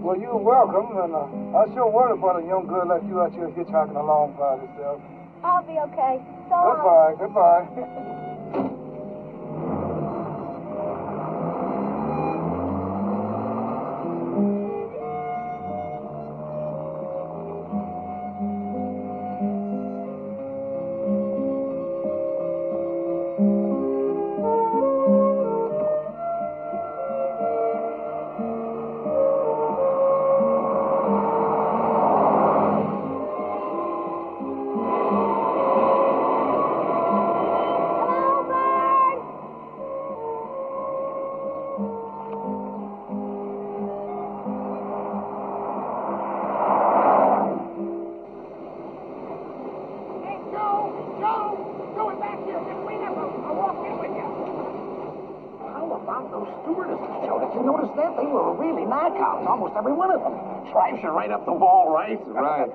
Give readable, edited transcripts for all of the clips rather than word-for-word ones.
Well, you're welcome, and I sure worry about a young girl like you out here hitchhiking along by yourself. I'll be okay. So Goodbye. Almost every one of them. Drives you right up the wall, right? Right.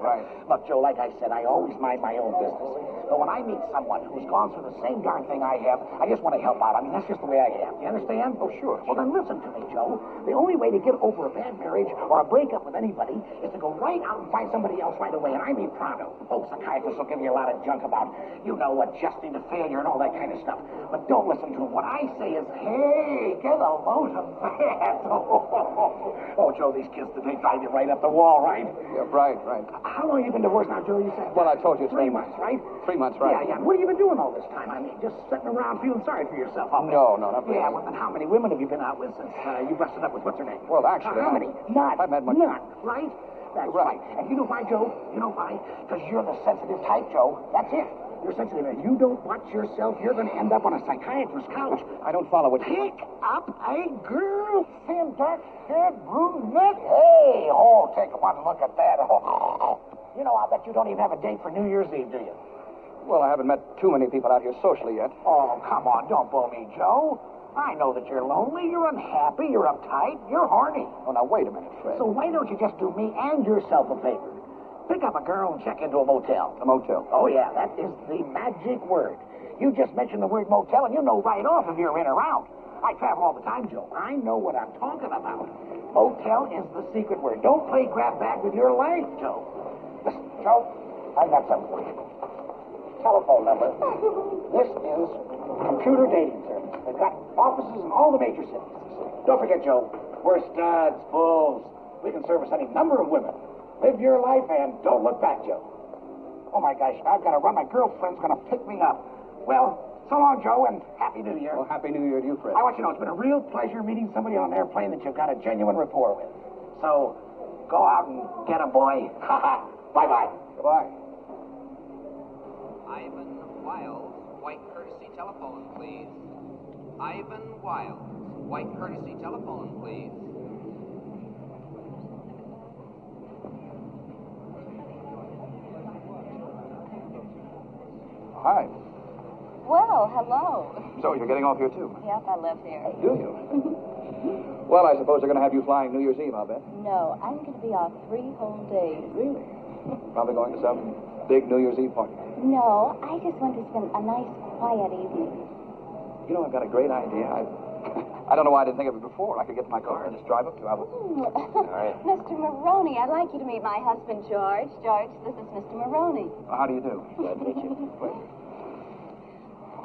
Look, Joe, like I said, I always mind my own business. But when I meet someone who's gone through the same darn thing I have, I just want to help out. I mean, that's just the way I am. You understand? Oh, sure. Well, then listen to me, Joe. The only way to get over a bad marriage or a breakup with anybody is to go right out and find somebody else right away, and I mean pronto. Oh, psychiatrists will give you a lot of junk about, adjusting to failure and all that kind of stuff. But don't listen to them. What I say is, hey, get a load of that. Oh, Joe, these kids today drive you right up the wall, right? Yeah, right. How long have you been divorced now, Joe, you said? Well, I told you 3 months, right? 3 months, right? Yeah. What have you been doing all this time? I mean, just sitting around feeling sorry for yourself. No, not really. Yeah, well, then how many women have you been out with since you busted up with what's her name? Well, actually, how many? None. I've had much. None, right? That's right. And you know why, Joe? You know why? Because you're the sensitive type, Joe. That's it. You're sensitive. If you don't watch yourself, you're going to end up on a psychiatrist's couch. I don't follow what you... Pick up a girl, thin, dark-haired brunette. Hey, take one look at that. You know, I'll bet you don't even have a date for New Year's Eve, do you? Well, I haven't met too many people out here socially yet. Oh, come on, don't bull me, Joe. I know that you're lonely, you're unhappy, you're uptight, you're horny. Oh, now, wait a minute, Fred. So why don't you just do me and yourself a favor? Pick up a girl and check into a motel. A motel? Oh, yeah, that is the magic word. You just mention the word motel and you know right off if you're in or out. I travel all the time, Joe. I know what I'm talking about. Motel is the secret word. Don't play grab bag with your life, Joe. Listen, Joe, I've got something for you. Telephone number. This is computer dating service. They've got offices in all the major cities. Don't forget, Joe, we're studs, fools. We can service any number of women. Live your life and don't look back, Joe. Oh, my gosh, I've got to run. My girlfriend's going to pick me up. Well, so long, Joe, and Happy New Year. Well, Happy New Year to you, Fred. I want you to know it's been a real pleasure meeting somebody on an airplane that you've got a genuine rapport with. So, go out and get a boy. Bye-bye. Goodbye. Ivan Wiles, white courtesy telephone, please. Ivan Wiles, white courtesy telephone, please. Hi. Well, hello. So, you're getting off here, too? Yes, I live here. Do you? Well, I suppose they're going to have you flying New Year's Eve, I'll bet. No, I'm going to be off 3 whole days. Really? Probably going to some big New Year's Eve party. No, I just want to spend a nice, quiet evening. You know, I've got a great idea. I don't know why I didn't think of it before. I could get in my car and just drive up to you. Mr. Maroney, I'd like you to meet my husband, George. George, this is Mr. Maroney. How do you do? Glad to meet you.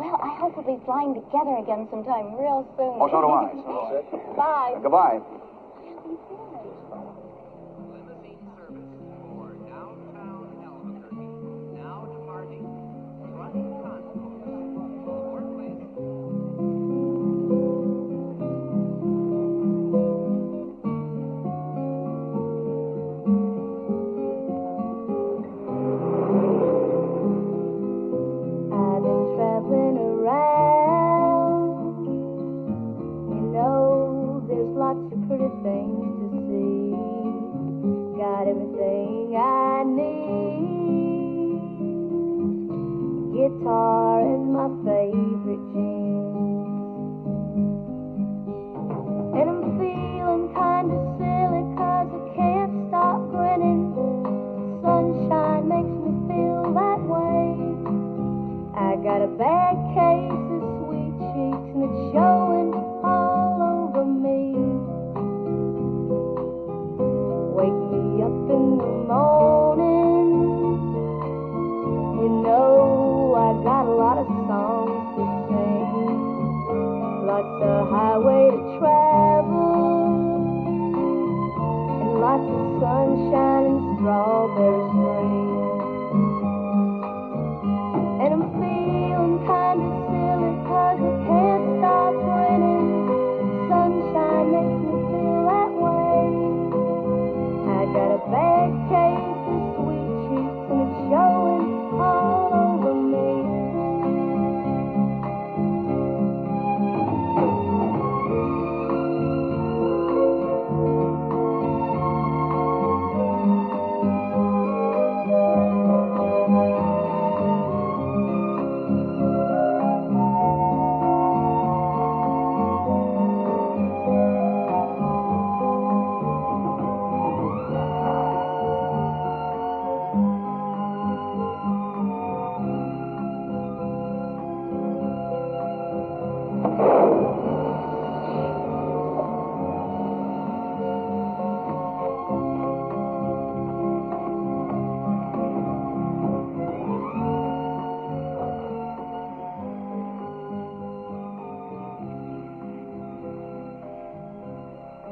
Well, I hope we'll be flying together again sometime real soon. Oh, so do I. Bye. Goodbye. Limousine service for downtown Albuquerque. Now departing. Front concourse. Board, please. I've been traveling around. You know, there's lots of pretty things to see. Got everything I need. Guitar and my favorite jeans. And I'm feeling kind of silly 'cause I can't stop grinning. Sunshine makes me feel that way. I got a bad case of sweet cheeks and it's showing all over me. sunshine and strawberry street. And I'm feeling kind of silly 'cause I can't stop grinning. Sunshine makes me feel that way. I got a bad case of sweet cheeks and it's showing all over me.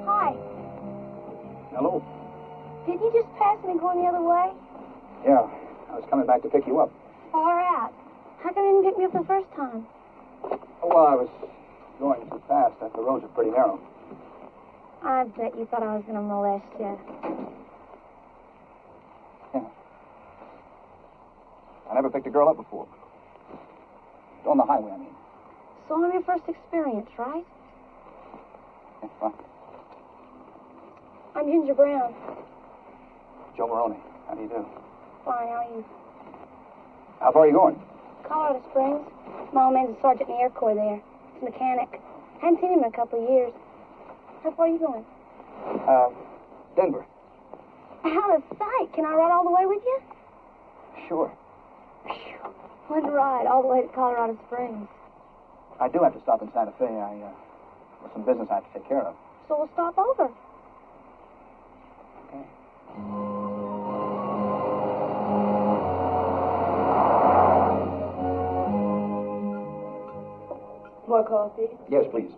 Hi. Hello. Did you just pass me going the other way? Yeah, I was coming back to pick you up. Far out. How come you didn't pick me up the first time? Oh, well, I was going too fast. The roads are pretty narrow. I bet you thought I was going to molest you. Yeah. I never picked a girl up before. On the highway, I mean. So I'm your first experience, right? Yeah, fine. I'm Ginger Brown. Joe Maroney. How do you do? Fine, how are you? How far are you going? Colorado Springs. My old man's a sergeant in the Air Corps there. He's a mechanic. Hadn't seen him in a couple of years. How far are you going? Denver. Out of sight. Can I ride all the way with you? Sure. Phew. One ride all the way to Colorado Springs. I do have to stop in Santa Fe. There's some business I have to take care of. So we'll stop over. Okay. More coffee? Yes, please.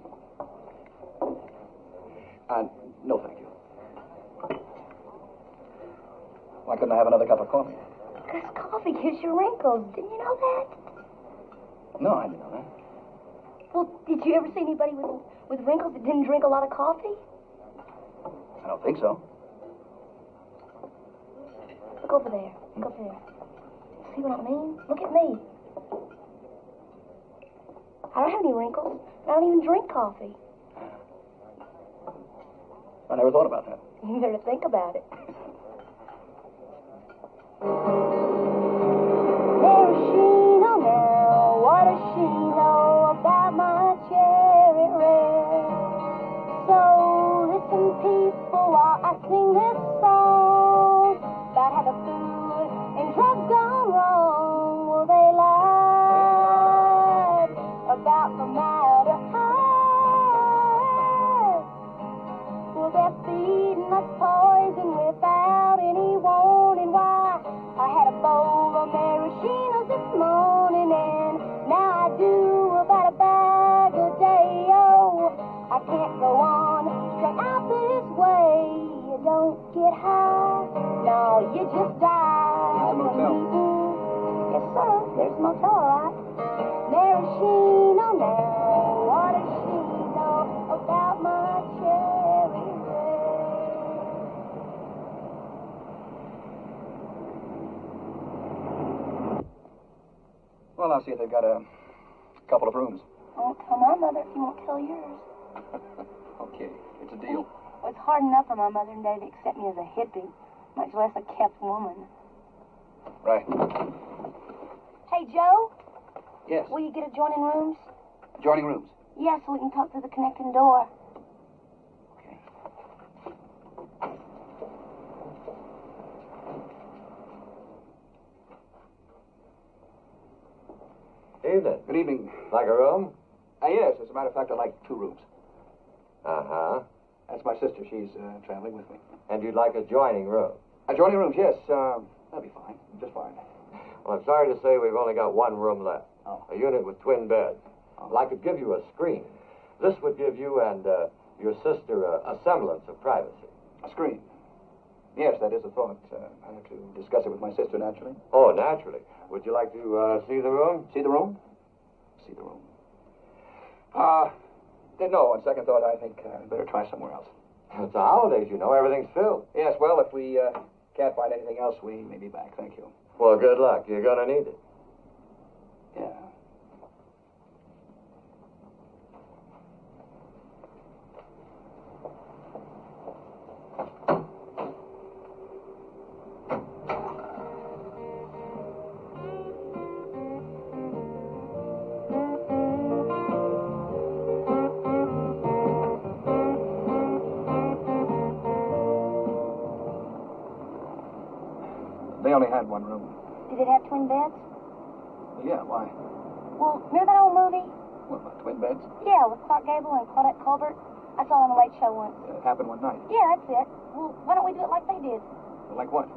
No, thank you. Why couldn't I have another cup of coffee? Because coffee gives you wrinkles. Didn't you know that? No, I didn't know that. Well, did you ever see anybody with wrinkles that didn't drink a lot of coffee? I don't think so. Look over there. Look over there. See what I mean? Look at me. I don't have any wrinkles. I don't even drink coffee. I never thought about that. You better think about it. Maraschino now, what does she know about my cherry red? So listen, people, while I sing this song about how the food and drugs gone wrong. Well, they lied about the matter high. Well, they're feeding us poison without any warning. Why? I had a bowl of maraschinos this morning, and now I do about a bag a day. Oh, I can't go on straight out this way. You don't get high, no, you just die. There's a motel. Yes, sir, there's a motel, all right. Maraschino now, what does she know about my cherry red? Well, I'll see if they've got a couple of rooms. I won't tell my mother if you won't tell yours. Okay, it's a deal. Well, it's hard enough for my mother and daddy to accept me as a hippie, much less a kept woman. Right. Hey, Joe, Yes. will you get adjoining rooms? Adjoining rooms. Yeah, so we can talk through the connecting door. Okay. Evening. Good evening. Like a room? Yes, as a matter of fact, I'd like 2 rooms. Uh-huh. That's my sister. She's traveling with me. And you'd like adjoining room? Adjoining rooms, yes. That'll be fine. Just fine. Well, I'm sorry to say we've only got 1 room left. Oh. A unit with twin beds. Oh. Well, I could give you a screen. This would give you and your sister a semblance of privacy. A screen. Yes, that is a thought. I have to discuss it with my sister, naturally. Oh, naturally. Would you like to see the room? See the room? See the room. No, on second thought, I think I better try somewhere else. It's the holidays, you know. Everything's filled. Yes, well, if we can't find anything else, we may be back. Thank you. Well, good luck. You're going to need it. Yeah. They only had one room. Did it have twin beds? Yeah, why? Well, remember that old movie? What, about twin beds? Yeah, with Clark Gable and Claudette Colbert. I saw it on the Late Show once. It happened one night. Yeah, that's it. Well, why don't we do it like they did? Like what?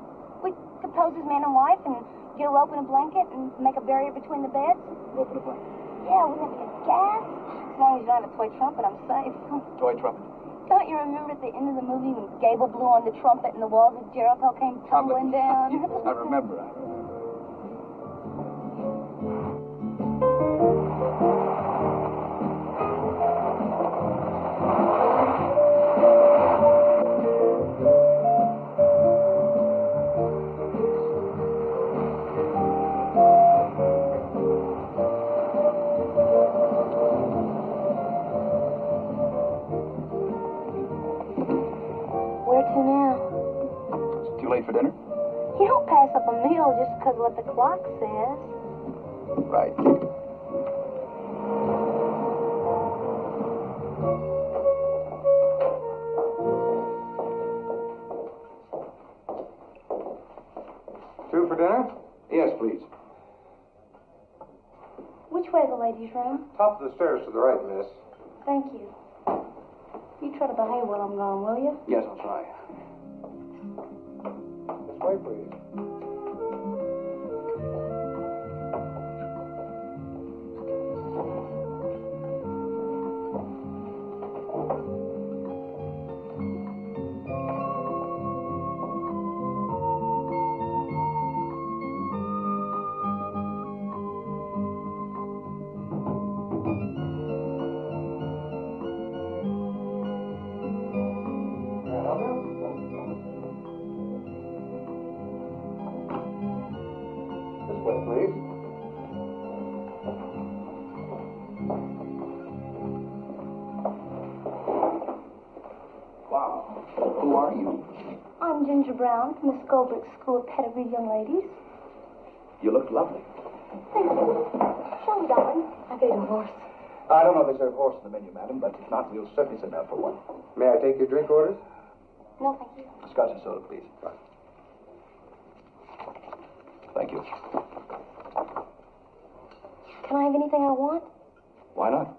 We could pose as man and wife and get a rope and a blanket and make a barrier between the beds. Rope and a blanket. Yeah, wouldn't it be a gas? As long as you don't have a toy trumpet, I'm safe. Toy trumpet. Don't you remember at the end of the movie when Gable blew on the trumpet and the walls of Jericho came tumbling down? Yes, I remember. Where to now? It's too late for dinner? You don't pass up a meal just because of what the clock says. Right. Two for dinner? Yes, please. Which way is the ladies' room? Top of the stairs to the right, miss. Thank you. You try to behave while I'm gone, will you? Yes, I'll try. This way, please. This way, please. Wow. Who are you? I'm Ginger Brown from the Schoolbrook School of Pedigree Young Ladies. You look lovely. Thank you. Shall we, darling? I gave a horse. I don't know if they serve horse in the menu, madam, but if not, we'll certainly send out for one. May I take your drink orders? No, thank you. Scotch and soda, please. Thank you. Can I have anything I want? Why not?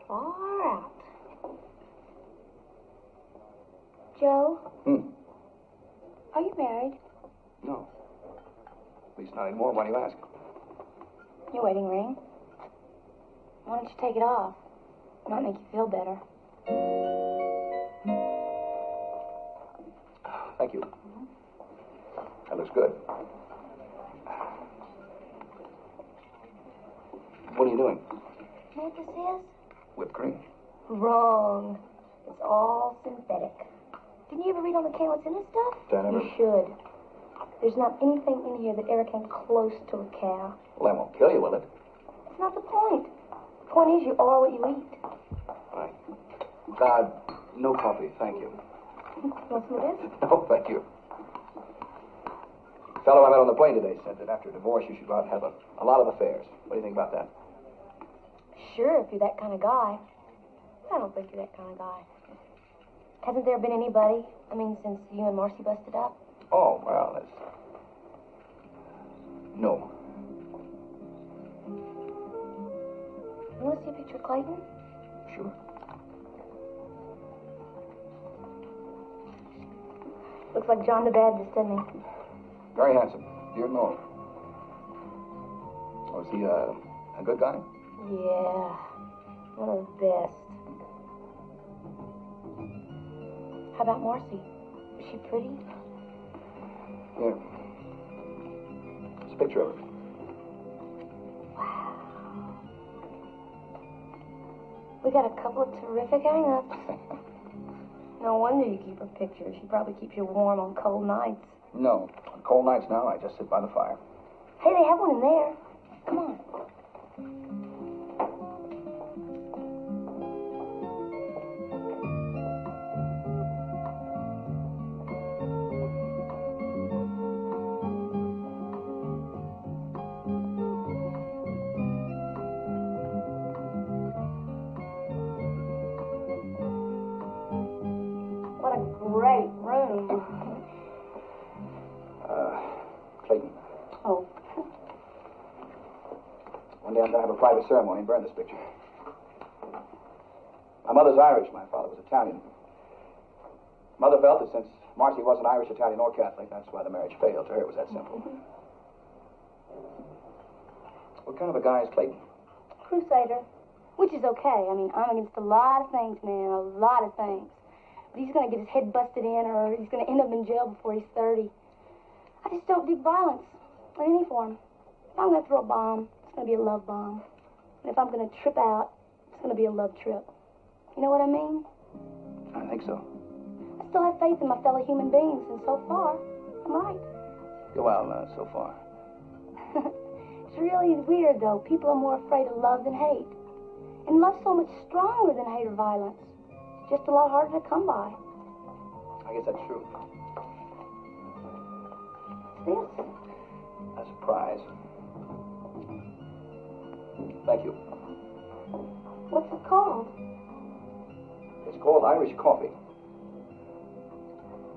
Far out. Joe, are you married? No. At least not anymore. Why do you ask? Your wedding ring. Why don't you take it off? It might make you feel better. Thank you. That looks good. What are you doing? You know what this is? Whipped cream. Wrong. It's all synthetic. Didn't you ever read on the can what's in this stuff? I never. You should. There's not anything in here that ever came close to a cow. Well, that won't kill you, will it? That's not the point. The point is you are what you eat. Right. No coffee, thank you. Want some of this? No, thank you. The fellow I met on the plane today said that after a divorce you should go out and have a lot of affairs. What do you think about that? Sure, if you're that kind of guy. I don't think you're that kind of guy. Hasn't there been anybody, since you and Marcy busted up? Oh, well, that's... No. You want to see a picture of Clayton? Sure. Looks like John the Baptist, doesn't he? Very handsome. Beard and all. Oh, is he a good guy? Yeah. One of the best. How about Marcy? Is she pretty? Here. It's a picture of her. We got a couple of terrific hang-ups. No wonder you keep her picture. She probably keeps you warm on cold nights. No. On cold nights now, I just sit by the fire. Hey, they have one in there. Come on. What a great room. Clayton. Oh. One day I'm going to have a private ceremony and burn this picture. My mother's Irish. My father was Italian. Mother felt that since Marcy wasn't Irish, Italian, or Catholic, that's why the marriage failed. To her, it was that simple. What kind of a guy is Clayton? Crusader. Which is okay. I mean, I'm against a lot of things, man. A lot of things. But he's going to get his head busted in, or he's going to end up in jail before he's 30. I just don't dig violence in any form. If I'm going to throw a bomb, it's going to be a love bomb. And if I'm going to trip out, it's going to be a love trip. You know what I mean? I think so. I still have faith in my fellow human beings, and so far, I'm right. Well, so far. It's really weird, though. People are more afraid of love than hate. And love's so much stronger than hate or violence. It's just a lot harder to come by. I guess that's true. This? A surprise. Thank you. What's it called? It's called Irish coffee.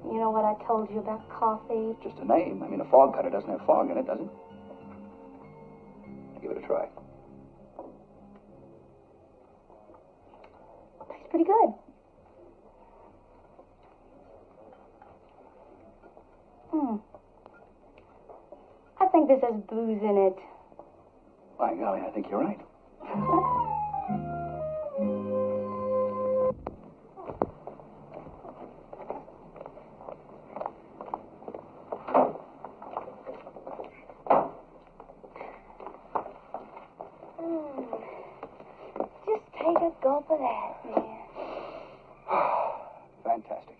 You know what I told you about coffee? Just a name. I mean, a fog cutter doesn't have fog in it, does it? Give it a try. Tastes pretty good. I think this has booze in it. By golly, I think you're right. Just take a gulp of that, man. Fantastic.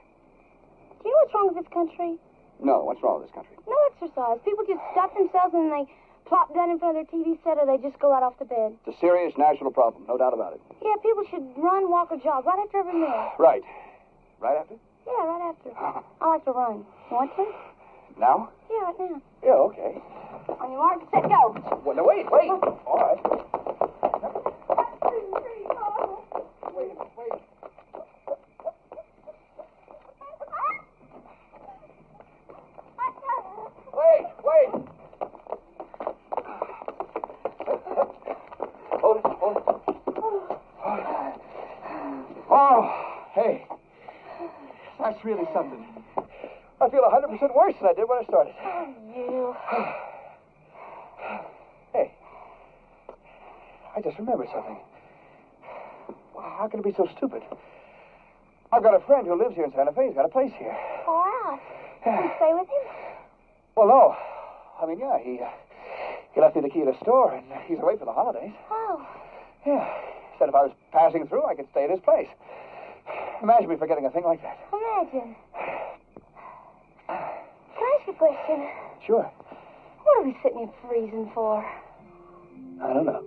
Do you know what's wrong with this country? No, what's wrong with this country? No exercise. People just stuff themselves and they plop down in front of their TV set or they just go right off to bed. It's a serious national problem, no doubt about it. Yeah, people should run, walk, or jog right after every meal. Right. Right after? Yeah, right after. I like to run. You want to? Now? Yeah, right now. Yeah, okay. On your mark, set, go. Well, no, wait. All right. Wait. Hold it. Oh, hey. That's really something. I feel 100% worse than I did when I started. Oh, you. Hey. I just remembered something. How can it be so stupid? I've got a friend who lives here in Santa Fe. He's got a place here. Far out. Can you stay with him? Well, no. I mean, yeah, he left me the key to the store, and he's away for the holidays. Oh. Yeah. He said if I was passing through, I could stay at his place. Imagine me forgetting a thing like that. Imagine. Can I ask you a question? Sure. What are we sitting here freezing for? I don't know.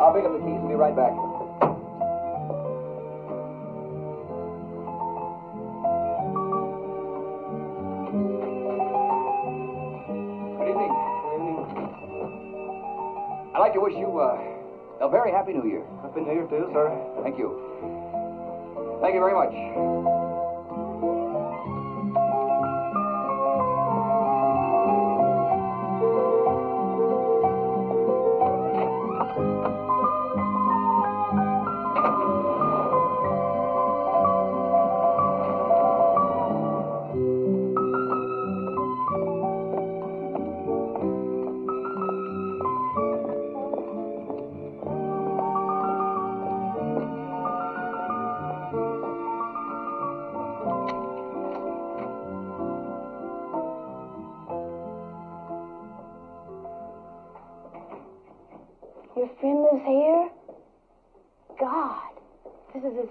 I'll pick up the keys and be right back. Good evening. I'd like to wish you a very happy New Year. Happy New Year, too, sir. Thank you. Thank you very much.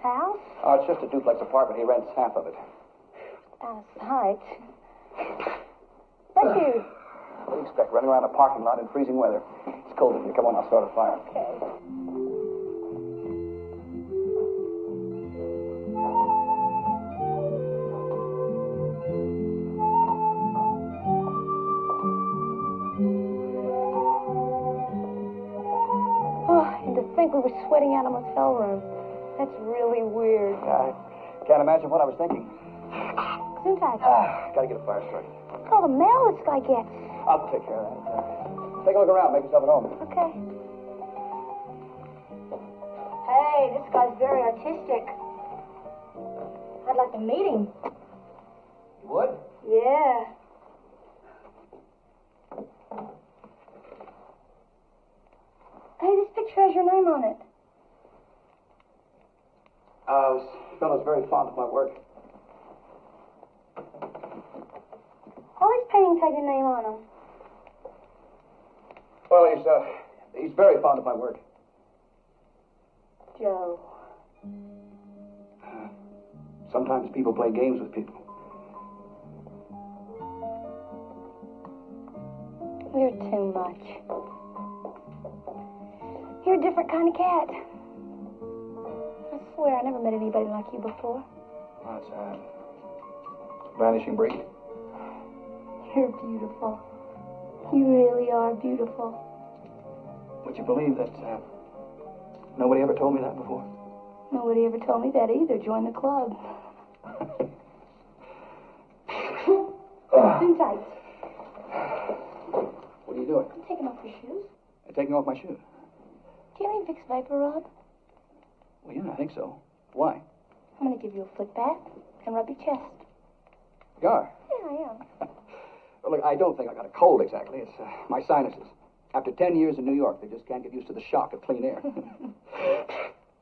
house? Oh, it's just a duplex apartment. He rents half of it. Out of sight. That's you. What do you expect? Running around a parking lot in freezing weather. It's cold in here. Come on, I'll start a fire. Okay. Oh, and to think we were sweating out in a motel room. That's really weird. I can't imagine what I was thinking. Gesundheit. Gotta get a fire started. Look at all the mail this guy gets. I'll take care of that. Take a look around. Make yourself at home. Okay. Hey, this guy's very artistic. I'd like to meet him. You would? Yeah. Hey, this picture has your name on it. This fellow's very fond of my work. All these paintings have your name on them. Well, he's very fond of my work. Joe. Sometimes people play games with people. You're too much. You're a different kind of cat. I swear I never met anybody like you before. That's a vanishing breed. You're beautiful. You really are beautiful. Would you believe that nobody ever told me that before? Nobody ever told me that either. Join the club. Too tight. What are you doing? I'm taking off your shoes. I'm taking off my shoe. Do you have any Vicks Vapor Rub? Well, yeah, I think so. Why? I'm going to give you a foot bath and rub your chest. You are? Yeah, I am. Well, look, I don't think I got a cold exactly. It's my sinuses. After 10 years in New York, they just can't get used to the shock of clean air.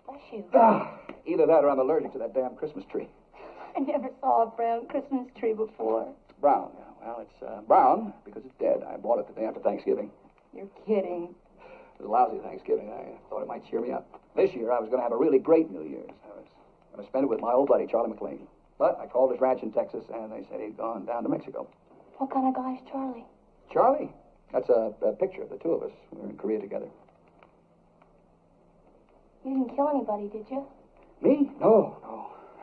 Bless you. Either that or I'm allergic to that damn Christmas tree. I never saw a brown Christmas tree before. It's brown. Yeah. Well, it's brown because it's dead. I bought it the day after Thanksgiving. You're kidding. It was a lousy Thanksgiving. I thought it might cheer me up. This year, I was going to have a really great New Year's. I was going to spend it with my old buddy, Charlie McLean. But I called his ranch in Texas, and they said he'd gone down to Mexico. What kind of guy is Charlie? Charlie? That's a picture of the two of us. We were in Korea together. You didn't kill anybody, did you? Me? No.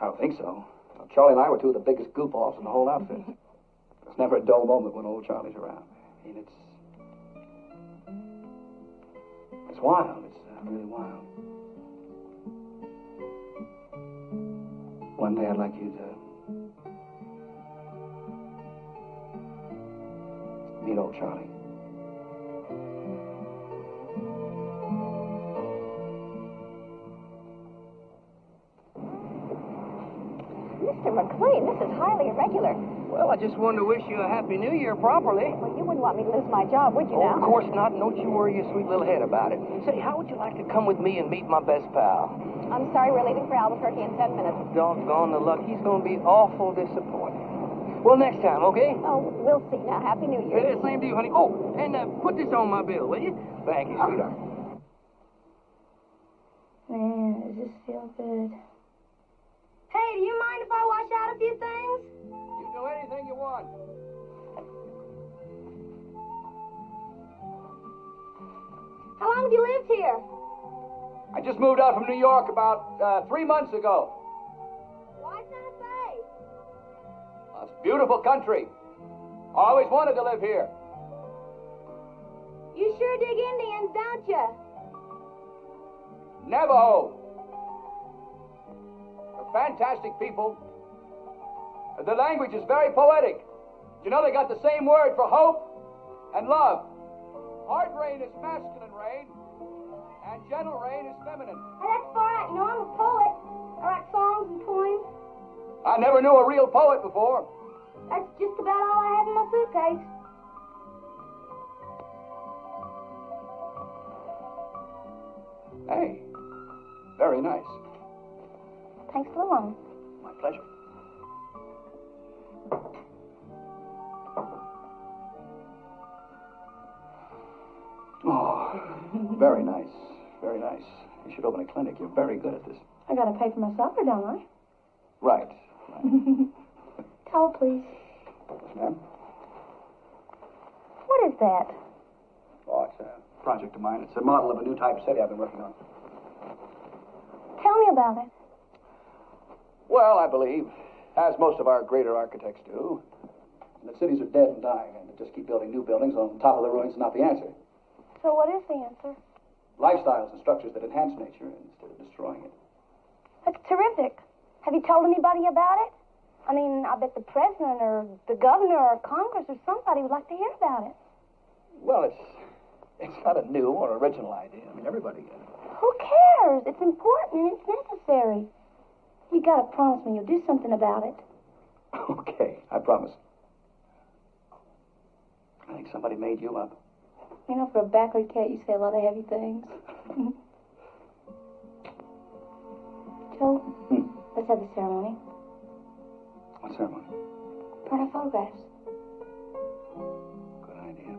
I don't think so. Well, Charlie and I were two of the biggest goof-offs in the whole outfit. There's never a dull moment when old Charlie's around. I mean, it's wild. It's really wild. One day I'd like you to meet old Charlie. Mr. McLean, this is highly irregular. Well, I just wanted to wish you a Happy New Year properly. Well, you wouldn't want me to lose my job, would you Oh, now? of course not. And don't you worry your sweet little head about it. Say, how would you like to come with me and meet my best pal? I'm sorry, we're leaving for Albuquerque in 10 minutes. Doggone the luck. He's going to be awful disappointed. Well, next time, okay? Oh, we'll see now. Happy New Year. Yeah, same to you, honey. Oh, and put this on my bill, will you? Thank you, sweetheart. Man, does this feel good? Hey, do you mind if I wash out a few things? You do anything you want. How long have you lived here? I just moved out from New York about 3 months ago. Why Santa Fe? It's a beautiful country. I always wanted to live here. You sure dig Indians, don't you? Navajo. They're fantastic people. The language is very poetic. You know, they got the same word for hope and love. Hard rain is masculine rain, and gentle rain is feminine. Hey, that's far out. You know, I'm a poet. I write songs and poems. I never knew a real poet before. That's just about all I have in my suitcase. Hey, very nice. Thanks for the loan. My pleasure. Oh, very nice. Very nice. You should open a clinic. You're very good at this. I gotta pay for my supper, don't I? Right. Towel, please. Yes, ma'am. What is that? Oh, it's a project of mine. It's a model of a new type city I've been working on. Tell me about it. Well, I believe, as most of our greater architects do, the cities are dead and dying, and to just keep building new buildings on top of the ruins is not the answer. So what is the answer? Lifestyles and structures that enhance nature instead of destroying it. That's terrific. Have you told anybody about it? I mean, I bet the president or the governor or Congress or somebody would like to hear about it. Well, it's not a new or original idea. I mean, everybody... Who cares? It's important and it's necessary. You gotta promise me you'll do something about it. Okay, I promise. I think somebody made you up. You know, for a backward cat, you say a lot of heavy things. Joe, let's have the ceremony. What ceremony? Burn our photographs. Good idea.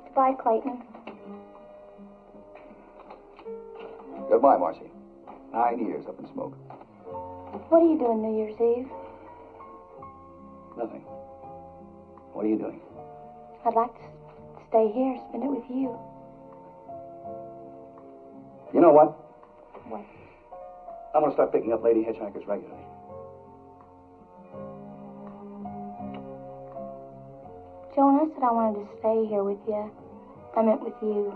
Goodbye, Clayton. Goodbye, Marcy. 9 years up in smoke. What are you doing New Year's Eve? Nothing. What are you doing? I'd like to stay here, spend it with you. You know what? What? I'm going to start picking up lady hitchhikers regularly. Joan, I said I wanted to stay here with you. I meant with you.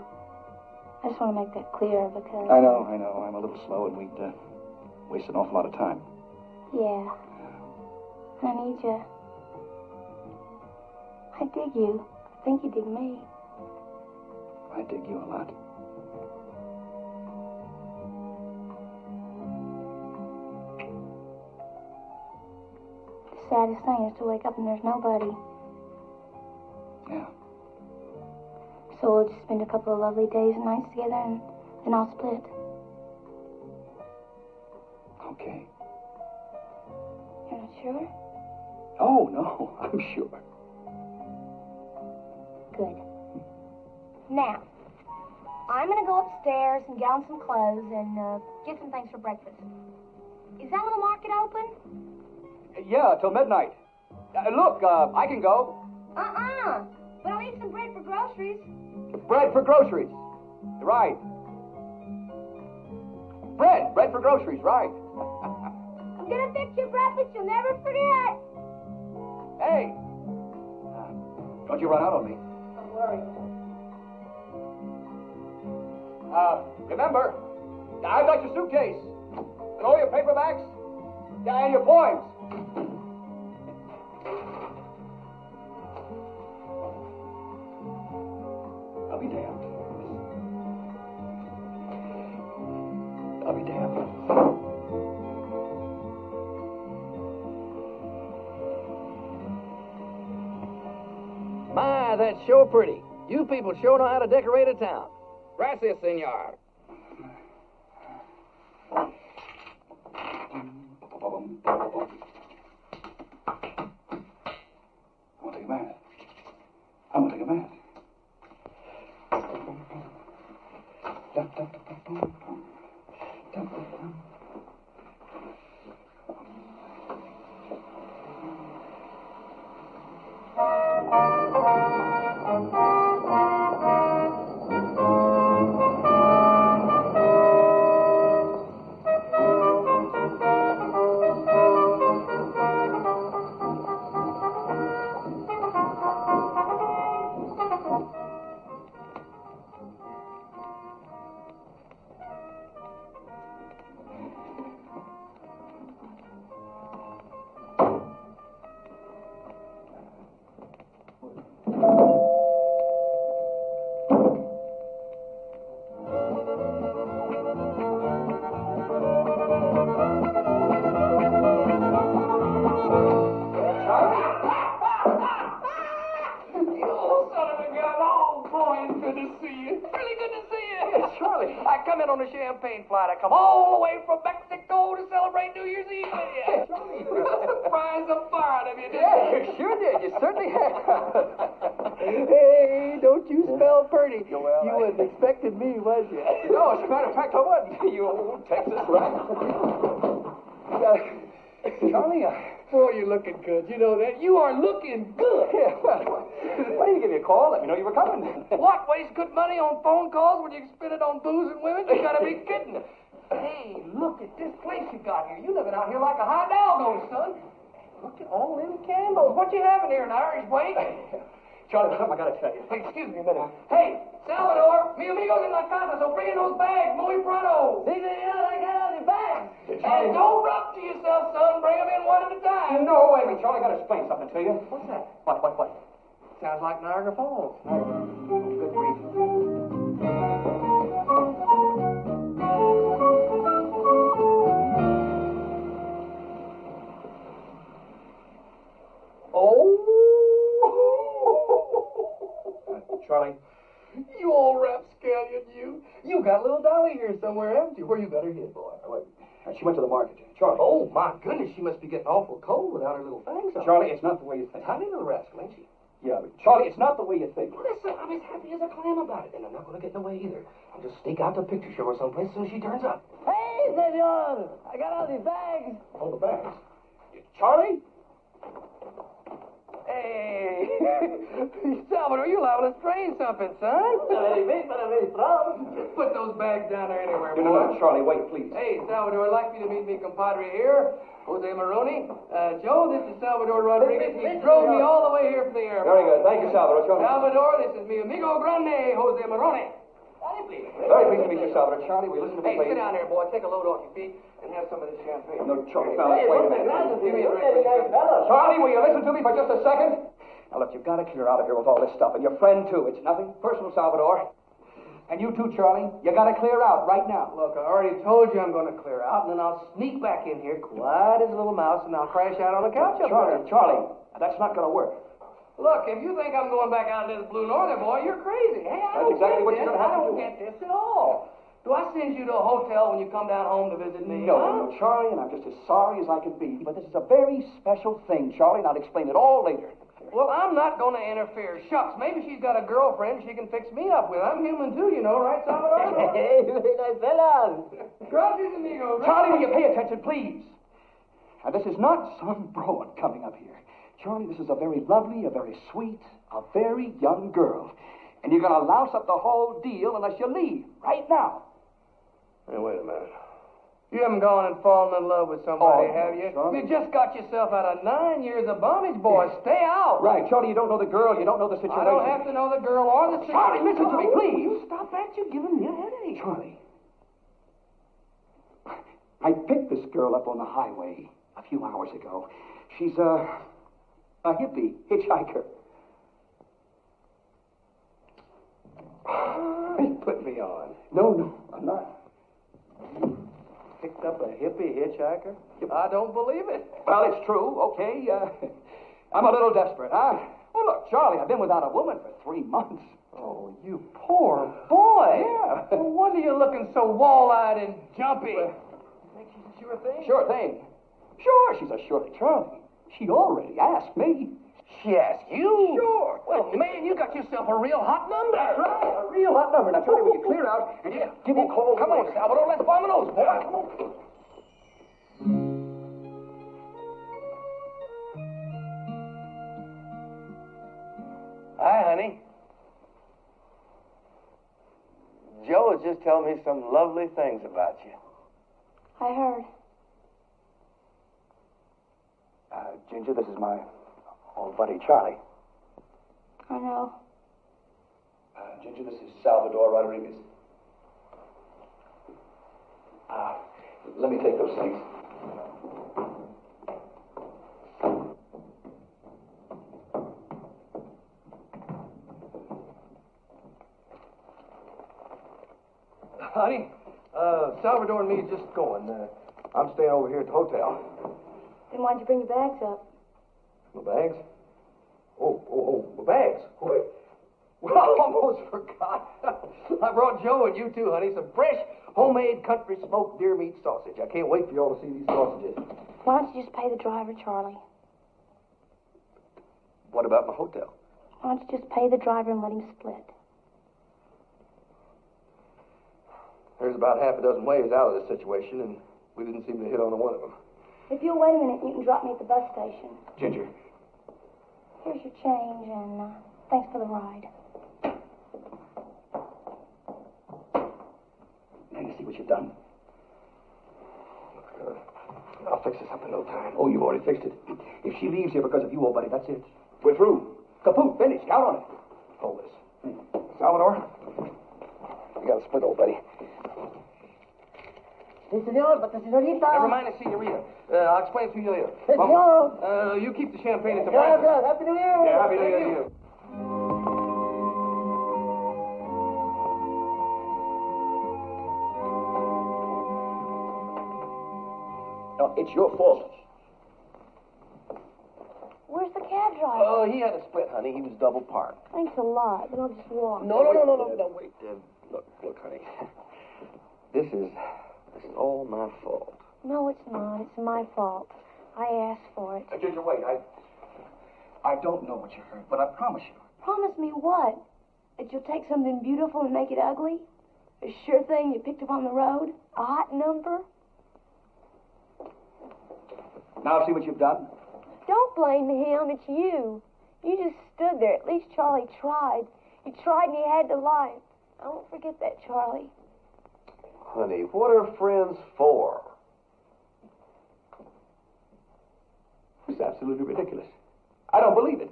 I just want to make that clear because... I know. I'm a little slow and we'd waste an awful lot of time. Yeah. I need you. I dig you. I think you dig me. I dig you a lot. The saddest thing is to wake up and there's nobody. Yeah. So we'll just spend a couple of lovely days and nights together and then I'll split. Okay. You're not sure? Oh, no, I'm sure. Good. Now, I'm going to go upstairs and get on some clothes and get some things for breakfast. Is that little market open? Yeah, till midnight. Look, I can go. But I'll need some bread for groceries. Bread for groceries. Right. Bread for groceries, right. I'm going to fix your breakfast you'll never forget. Hey. Don't you run out on me. Don't worry. Remember, I've got your suitcase. And all your paperbacks. Yeah, and your poems. I'll be damned. I'll be damned. My, that's sure pretty. You people sure know how to decorate a town. Gracias, senor. I'm gonna take a bath. on a champagne flight. I come all the way from Mexico to celebrate New Year's Eve with you. Surprise of fire, have you did? Yeah, you sure did. You certainly have. Hey, don't you spell pretty. Well, You wasn't expecting me, was you? No, as a matter of fact, I wasn't. You old Texas rat. Charlie, Boy, you're looking good. You know that. You are looking good. yeah, well, why didn't you give me a call? Let me know you were coming. What? Waste good money on phone calls when you can spend it on booze and women? You gotta be kidding. Hey, look at this place you got here. You living out here like a hidalgo, son. Look at all them candles. What you having here, an Irish wake? Charlie, something I gotta tell you. Hey, excuse me a minute. Hey, Salvador, mi amigos en la casa, so bring in those bags muy pronto. Sí, señor, I got all the bags. And don't rough to yourself, son. Bring them in one at a time. No, wait a minute, Charlie, I gotta explain something to you. What's that? What? Sounds like Niagara Falls. Good grief. Charlie, You old rapscallion, you. You got little Dolly here somewhere, haven't you? Where you got her hid, boy? wait. She went to the market. Charlie. Oh, my goodness, she must be getting awful cold without her little fangs on. Charlie, it's not the way you think. Tiny little rascal, ain't she? Yeah, but Charlie, it's not the way you think. Listen, I'm as happy as a clam about it, and I'm not going to get in the way either. I'll just sneak out to picture show her someplace as soon as she turns up. Hey, senor, I got all these bags. All the bags. Charlie? Hey, Salvador, you're liable to strain something, son. Put those bags down there anywhere, boy. No, Charlie, wait, please. Hey, Salvador, I'd like you to meet me compadre here, Jose Maroney. Joe, this is Salvador Rodriguez. He drove me all the way here from the airport. Very good. Thank you, Salvador. Show me. Salvador, this is mi amigo grande, Jose Maroney. Very pleased to meet you, Salvador. Charlie, will you listen to me, Hey, please? sit down there, boy. Take a load off your feet and have some of this champagne. No, Charlie, now, wait a minute. Give me a drink. Charlie, will you listen to me for just a second? Now, look, you've got to clear out of here with all this stuff. And your friend, too. It's nothing personal, Salvador. And you, too, Charlie. You got to clear out right now. Look, I already told you I'm going to clear out, and then I'll sneak back in here, quiet as a little mouse, and I'll crash out on the couch up there. Charlie, that's not going to work. Look, if you think I'm going back out into this Blue Northern, boy, you're crazy. Hey, I That's don't exactly get what this. you're gonna have I to don't do. get this at all. Do I send you to a hotel when you come down home to visit me? No, Charlie, and I'm just as sorry as I can be. But this is a very special thing, Charlie, and I'll explain it all later. Well, I'm not going to interfere. Shucks, maybe she's got a girlfriend she can fix me up with. I'm human too, you know, right, Salvador? Hey, nice fellas. Gracias, amigo. Charlie, will you pay attention, please? Now, this is not some broad coming up here. Charlie, this is a very lovely, a very sweet, a very young girl. And you're going to louse up the whole deal unless you leave right now. Hey, wait a minute. You haven't gone and fallen in love with somebody, Oh, have you? Charlie. You just got yourself out of 9 years of bondage, boy. Stay out. Right, Charlie, you don't know the girl, you don't know the situation. I don't have to know the girl or the situation. Charlie, listen to me, please. You stop that. You're giving me a headache. Charlie, I picked this girl up on the highway a few hours ago. She's a hippie, hitchhiker. You put me on. No, I'm not. Picked up a hippie hitchhiker? I don't believe it. Well, it's true, okay. I'm a little desperate, huh? Well, look, Charlie, I've been without a woman for 3 months. Oh, you poor boy. Yeah. No wonder you're looking so wall-eyed and jumpy. Think she's a sure thing? Sure thing. Sure, she's a sure thing. Charlie, she already asked me. She asked you? Sure. Well, man, you got yourself a real hot number. That's right, a real hot number. Now, Charlie, will you clear out and give me a call? Come on, Salvador, let's vamonos, boy. Come on. Hi, honey. Joe was just telling me some lovely things about you. I heard. Ginger, this is my old buddy, Charlie. I know. Ginger, this is Salvador Rodriguez. Let me take those things. Honey, Salvador and me are just going. I'm staying over here at the hotel. Then why'd you bring your bags up? My bags? Oh, my bags. Well, I almost forgot. I brought Joe and you too, honey, some fresh Homemade country smoked deer meat sausage. I can't wait for y'all to see these sausages. Why don't you just pay the driver, Charlie? What about my hotel? Why don't you just pay the driver and let him split? There's about half a dozen ways out of this situation, and we didn't seem to hit on one of them. If you'll wait a minute, you can drop me at the bus station. Ginger. Here's your change, and thanks for the ride. Now you see what you've done. I'll fix this up in no time. Oh, you've already fixed it. If she leaves here because of you, old buddy, that's it. We're through. Kaput, finished. Count on it. Hold this. Salvador, You got to split, old buddy. Sí, señor, but the señorita. Never mind the senorita. I'll explain it to you later. Sí, señor. You keep the champagne at the Gracias. bar. Happy New Year. Yeah, happy New Year to you. no, it's your fault. Where's the cab driver? Oh, he had a split, honey. He was double parked. Thanks a lot, but I'll just walk. No, wait. Look, honey. This is all my fault. No, it's not. It's my fault. I asked for it. Ginger, wait. I don't know what you heard, but I promise you. Promise me what? That you'll take something beautiful and make it ugly? A sure thing you picked up on the road? A hot number? Now see what you've done? Don't blame him. It's you. You just stood there. At least Charlie tried. He tried and he had to lie. I won't forget that, Charlie. Honey, what are friends for? It's absolutely ridiculous. I don't believe it.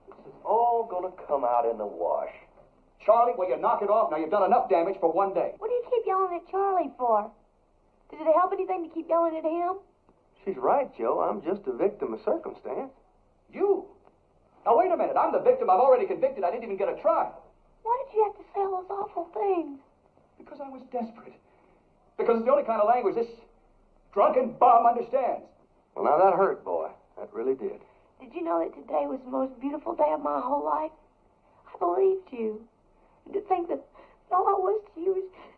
This is all gonna come out in the wash. Charlie, will you knock it off? Now you've done enough damage for one day. What do you keep yelling at Charlie for? Does it help anything to keep yelling at him? She's right, Joe. I'm just a victim of circumstance. You? Now wait a minute. I'm the victim. I'm already convicted. I didn't even get a trial. Why did you have to say all those awful things? Because I was desperate. Because it's the only kind of language this drunken bum understands. Well, now that hurt, boy. That really did. Did you know that today was the most beautiful day of my whole life? I believed you. And to think that all I was to you was just...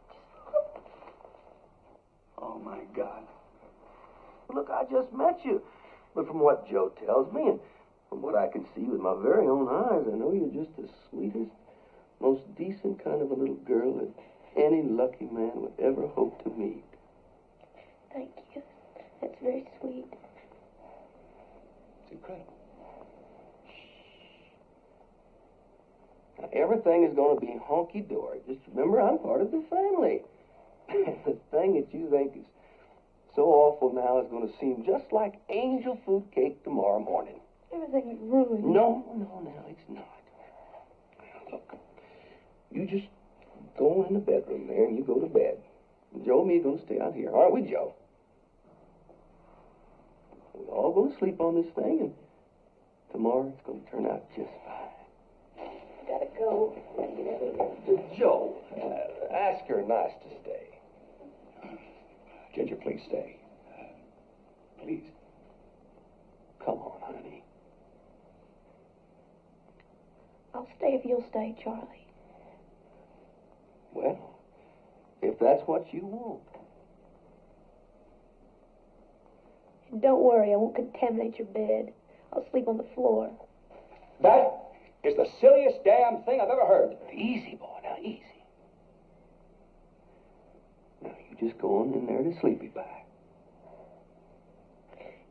Oh, my God. Look, I just met you. But from what Joe tells me, and from what I can see with my very own eyes, I know you're just the sweetest, most decent kind of a little girl that any lucky man would ever hope to meet. Thank you. That's very sweet. It's incredible. Now, everything is going to be honky-dory. Just remember, I'm part of the family. The thing that you think is so awful now is going to seem just like angel food cake tomorrow morning. Everything is ruined. No, it's not. Look, you just go in the bedroom there and you go to bed. Joe and me are going to stay out here. Aren't we, Joe? We're all going to sleep on this thing, and tomorrow it's going to turn out just fine. Gotta go. Joe, ask her nice to stay. Ginger, please stay. Please. Come on, honey. I'll stay if you'll stay, Charlie. Well, if that's what you want. And don't worry, I won't contaminate your bed. I'll sleep on the floor. That is the silliest damn thing I've ever heard. Easy, boy, now, easy. Now, you just go on in there to sleepy back.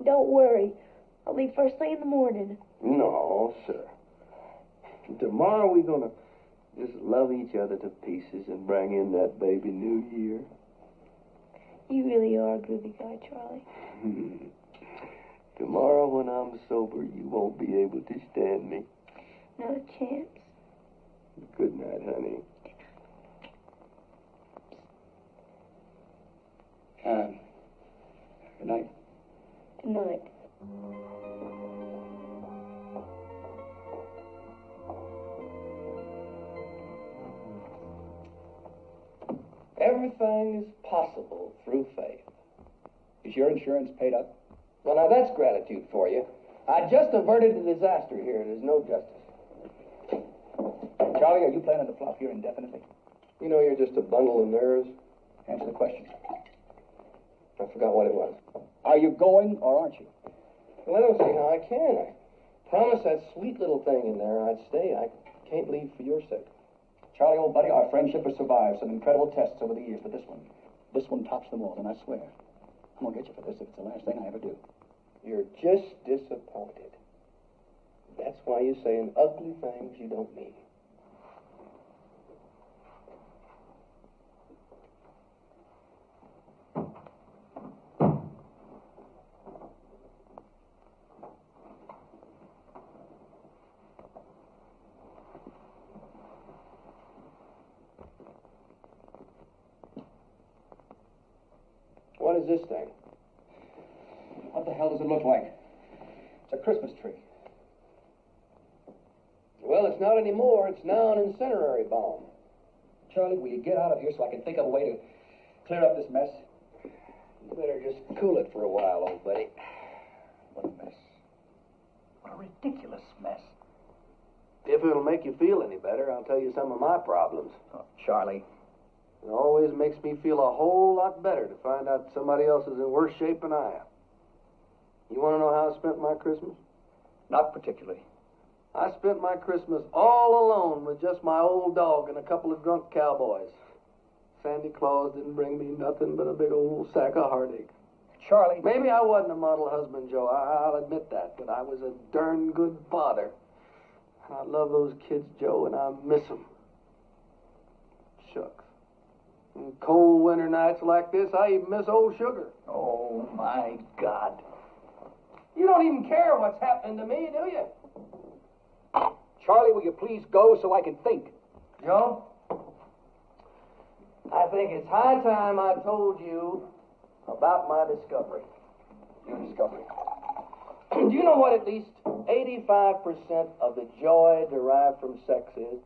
Don't worry. I'll leave first thing in the morning. No, sir. Tomorrow we're going to just love each other to pieces and bring in that baby New Year. You really are a groovy guy, Charlie. Tomorrow when I'm sober, you won't be able to stand me. Not a chance. Good night, honey. Good night. Good night. Everything is possible through faith. Is your insurance paid up? Well, now that's gratitude for you. I just averted a disaster here. There's no justice. Charlie, are you planning to flop here indefinitely? You know you're just a bundle of nerves. Answer the question. I forgot what it was. Are you going or aren't you? Well, I don't see how I can. I promised that sweet little thing in there I'd stay. I can't leave for your sake. Charlie, old buddy, our friendship has survived some incredible tests over the years, but this one tops them all, and I swear, I'm gonna get you for this if it's the last thing I ever do. You're just disappointed. That's why you're saying ugly things you don't mean. What is this thing? What the hell does it look like? It's a Christmas tree. Well, it's not anymore. It's now an incendiary bomb. Charlie, will you get out of here so I can think of a way to clear up this mess? You better just cool it for a while, old buddy. What a mess. What a ridiculous mess. If it'll make you feel any better, I'll tell you some of my problems. Oh, Charlie. It always makes me feel a whole lot better to find out somebody else is in worse shape than I am. You want to know how I spent my Christmas? Not particularly. I spent my Christmas all alone with just my old dog and a couple of drunk cowboys. Sandy Claus didn't bring me nothing but a big old sack of heartache. Charlie. Maybe I wasn't a model husband, Joe. I'll admit that, but I was a darn good father. I love those kids, Joe, and I miss them. Shucks. In cold winter nights like this, I even miss old Sugar. Oh, my God. You don't even care what's happening to me, do you? Charlie, will you please go so I can think? Joe, I think it's high time I told you about my discovery. Your discovery. Do you know what at least 85% of the joy derived from sex is?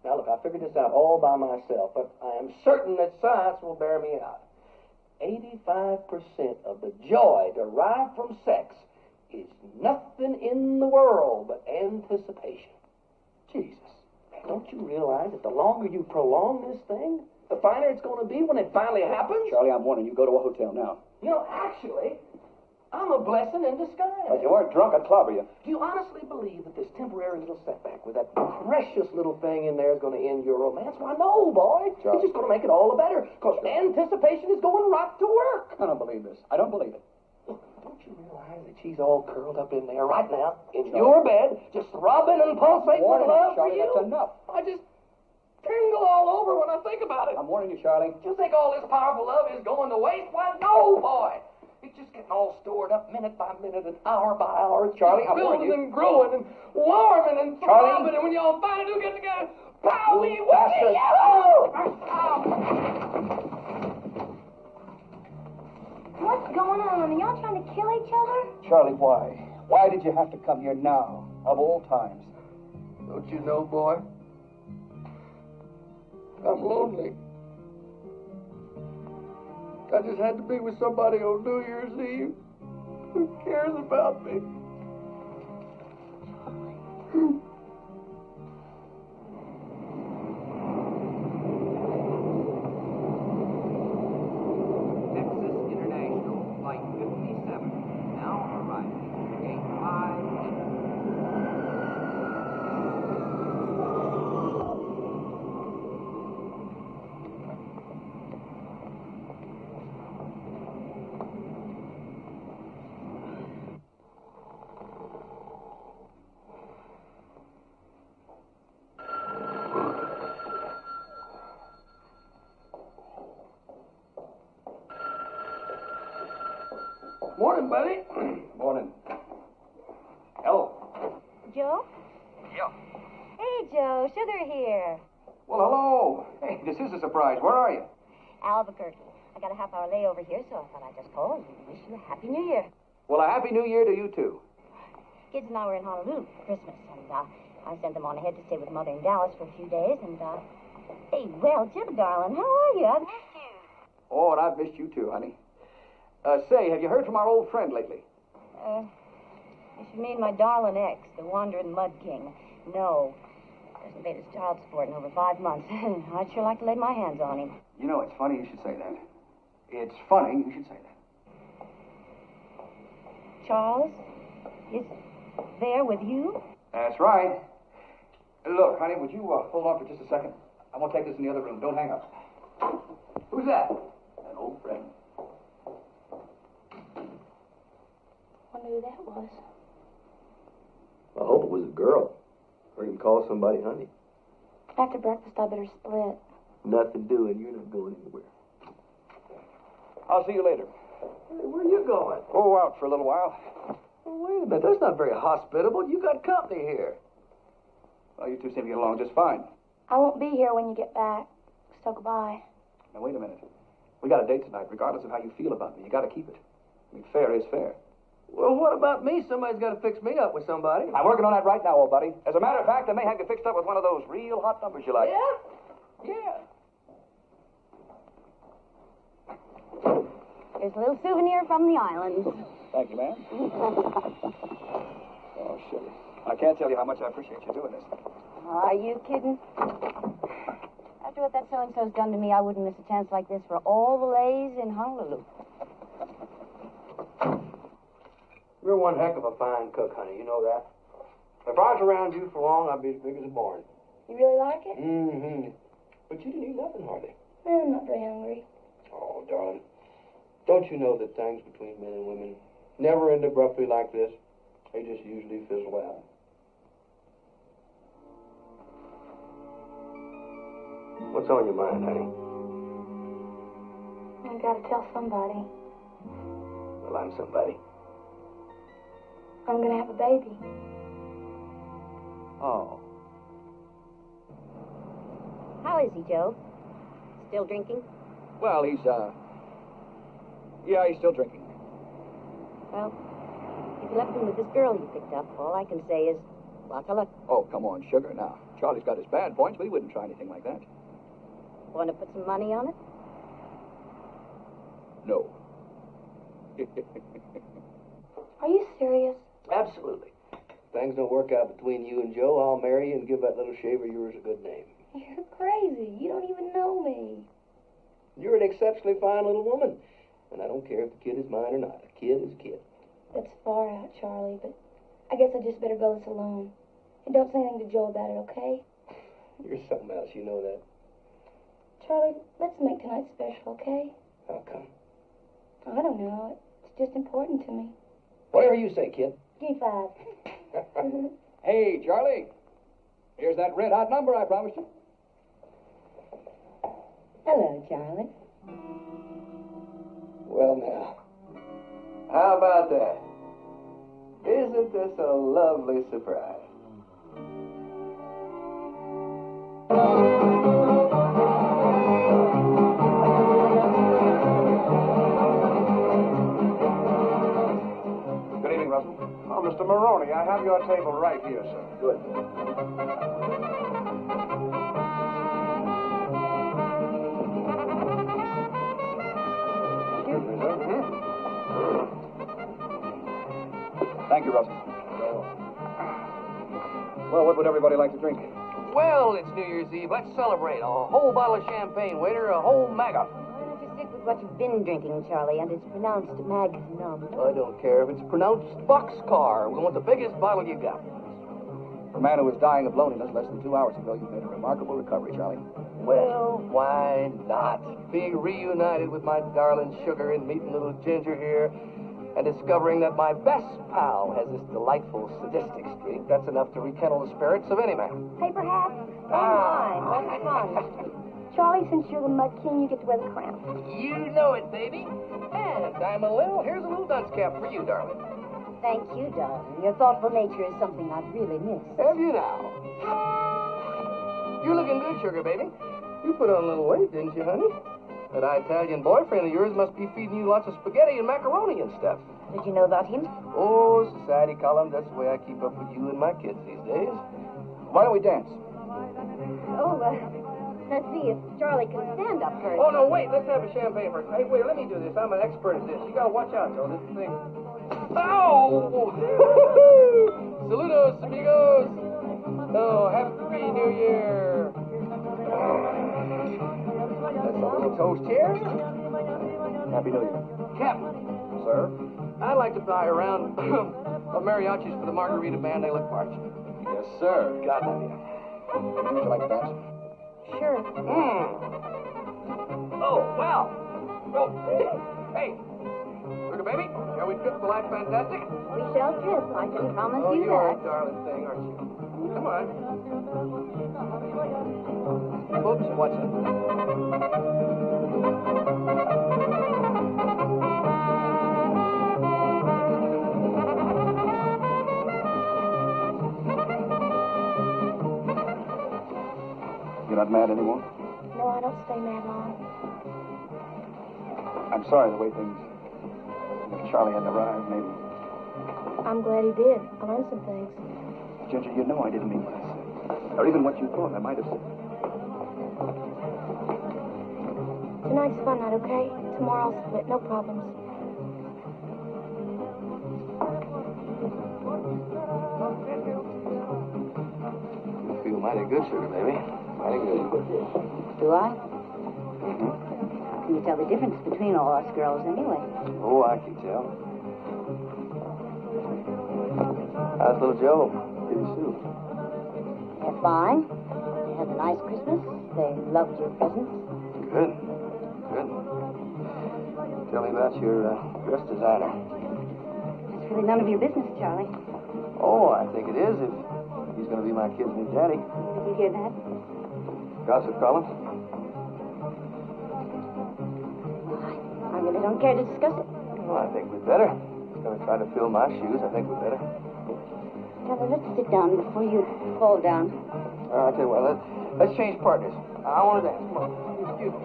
Now, look, I figured this out all by myself, but I am certain that science will bear me out. 85% of the joy derived from sex is nothing in the world but anticipation. Jesus, don't you realize that the longer you prolong this thing, the finer it's going to be when it finally happens? Charlie, I'm warning you. Go to a hotel now. You know, actually, I'm a blessing in disguise. If you weren't drunk, I'd clobber you. Do you honestly believe that this temporary little setback with that precious little thing in there is going to end your romance? Why, no, boy. Charlie. It's just going to make it all the better, because anticipation is going right to work. I don't believe this. I don't believe it. Look, don't you realize that she's all curled up in there right now, in your bed, just throbbing and pulsating with love for Charlie, you? that's enough. I just tingle all over when I think about it. I'm warning you, Charlie. Do you think all this powerful love is going to waste? Why, no, boy. It's just getting all stored up minute by minute and hour by hour. It's Charlie, just I'm warning building you. and growing and warming and throbbing. And when y'all finally do get together, pow, we bastard. What's going on? Are y'all trying to kill each other? Charlie, why? Why did you have to come here now, of all times? Don't you know, boy? I'm lonely. I just had to be with somebody on New Year's Eve who cares about me. Texas International, Flight 57, now arriving. Gate 5. Morning, buddy. Morning. Hello. Joe? Yeah. Hey, Joe. Sugar here. Well, hello. Hey, this is a surprise. Where are you? Albuquerque. I got a half-hour layover here, so I thought I'd just call and wish you a Happy New Year. Well, a Happy New Year to you, too. Kids and I were in Honolulu for Christmas, and I sent them on ahead to stay with Mother in Dallas for a few days, and, hey, well, Jim, darling, how are you? I've missed you. Oh, and I've missed you, too, honey. Say, have you heard from our old friend lately? You should mean my darling ex, the wandering mud king. No. Hasn't paid his child support in over 5 months. I'd sure like to lay my hands on him. You know, it's funny you should say that. It's funny you should say that. Charles is there with you? That's right. Look, honey, would you hold on for just a second? I'm going to take this in the other room. Don't hang up. Who's that? An old friend. Wonder who that was. I hope it was a girl. Or you can call somebody honey. After breakfast, I better split. Nothing doing. You're not going anywhere. I'll see you later. Hey, where are you going? Oh, out for a little while. Well, wait a minute. That's not very hospitable. You got company here. Well, you two seem to get along just fine. I won't be here when you get back. So goodbye. Now, wait a minute. We got a date tonight, regardless of how you feel about me. You got to keep it. I mean, fair is fair. Well, what about me? Somebody's got to fix me up with somebody. I'm working on that right now, old buddy. As a matter of fact, I may have you fixed up with one of those real hot numbers you like. Yeah? Yeah. Here's a little souvenir from the islands. Thank you, ma'am. Oh, sugar. I can't tell you how much I appreciate you doing this. Are you kidding? After what that so-and-so's done to me, I wouldn't miss a chance like this for all the lays in Honolulu. You're one heck of a fine cook, honey. You know that. If I was around you for long, I'd be as big as a barn. You really like it? Mm-hmm. But you didn't eat nothing hardly. I'm not very hungry. Oh, darling. Don't you know that things between men and women never end abruptly like this? They just usually fizzle out. What's on your mind, honey? I gotta tell somebody. Well, I'm somebody. I'm gonna have a baby. Oh. How is he, Joe? Still drinking? Well, he's still drinking. Well, if you left him with this girl you picked up, all I can say is, lots of luck. Oh, come on, sugar. Now, Charlie's got his bad points, but he wouldn't try anything like that. Want to put some money on it? No. Are you serious? Absolutely. If things don't work out between you and Joe, I'll marry you and give that little shave of yours a good name. You're crazy. You don't even know me. You're an exceptionally fine little woman. And I don't care if the kid is mine or not. A kid is a kid. That's far out, Charlie, but I guess I just better go this alone. And don't say anything to Joe about it, okay? You're something else, you know that. Charlie, let's make tonight special, okay? How come? I don't know. It's just important to me. Whatever you say, kid. Give me 5. Hey, Charlie. Here's that red hot number I promised you. Hello, Charlie. Well, now. How about that? Isn't this a lovely surprise? Good evening, Russell. Oh, Mr. Maroney, I have your table right here, sir. Good. Thank you, Russell. Well, what would everybody like to drink? Well, it's New Year's Eve. Let's celebrate. A whole bottle of champagne, waiter. A whole maga. Why don't you stick with what you've been drinking, Charlie? And it's pronounced magnum. I don't care if it's pronounced boxcar. We want the biggest bottle you got. For a man who was dying of loneliness less than 2 hours ago, you made a remarkable recovery, Charlie. Well, why not? Being reunited with my darling Sugar and meeting little Ginger here and discovering that my best pal has this delightful sadistic streak, that's enough to rekindle the spirits of any man. Paper hat? Oh, my. What fun. Charlie, since you're the Mud King, you get to wear the crown. You know it, baby. And here's a little dunce cap for you, darling. Thank you, darling. Your thoughtful nature is something I've really missed. Have you now? You're looking good, Sugar, baby. You put on a little weight, didn't you, honey? That Italian boyfriend of yours must be feeding you lots of spaghetti and macaroni and stuff. Did you know about him? Oh, society columns, that's the way I keep up with you and my kids these days. Why don't we dance? Oh, let's see if Charlie can stand up first. Oh, no, wait, let's have a champagne first. Hey, wait, let me do this. I'm an expert at this. You gotta watch out, Joe. This thing. Ow! Saludos, amigos. Oh, happy New Year. Happy New Year. Captain, Sir? I'd like to buy a round of mariachis for the margarita band. They look parched. Yes, sir. Got an idea. Would you like to dance? Sure. Oh, well. Oh, hey. Little baby, shall we trip the life fantastic? We shall trip. I can promise Oh, you you're that. a darling thing, aren't you? Come on. Oops, what's it? You're not mad anymore? No, I don't stay mad long. I'm sorry the way things... If Charlie hadn't arrived, maybe... I'm glad he did. I learned some things. Ginger, you know I didn't mean what I said. Or even what you thought I might have said. Tonight's fun night, okay? Tomorrow I'll split. No problems. You feel mighty good, sugar baby. Mighty good. Do I? Can you tell the difference between all us girls anyway? Oh, I can tell. How's little Joe? Did he Sue? They're fine. They had a nice Christmas. They loved your presents. Good. Good. Tell me about your dress designer. It's really none of your business, Charlie. Oh, I think it is if he's going to be my kid's new daddy. Did you hear that? Gossip column? I really don't care to discuss it. Well, I think we'd better. He's going to try to fill my shoes. I think we'd better. Charlie, let's sit down before you fall down. I'll tell you what, let's change partners. I want to dance. Come on. Excuse me.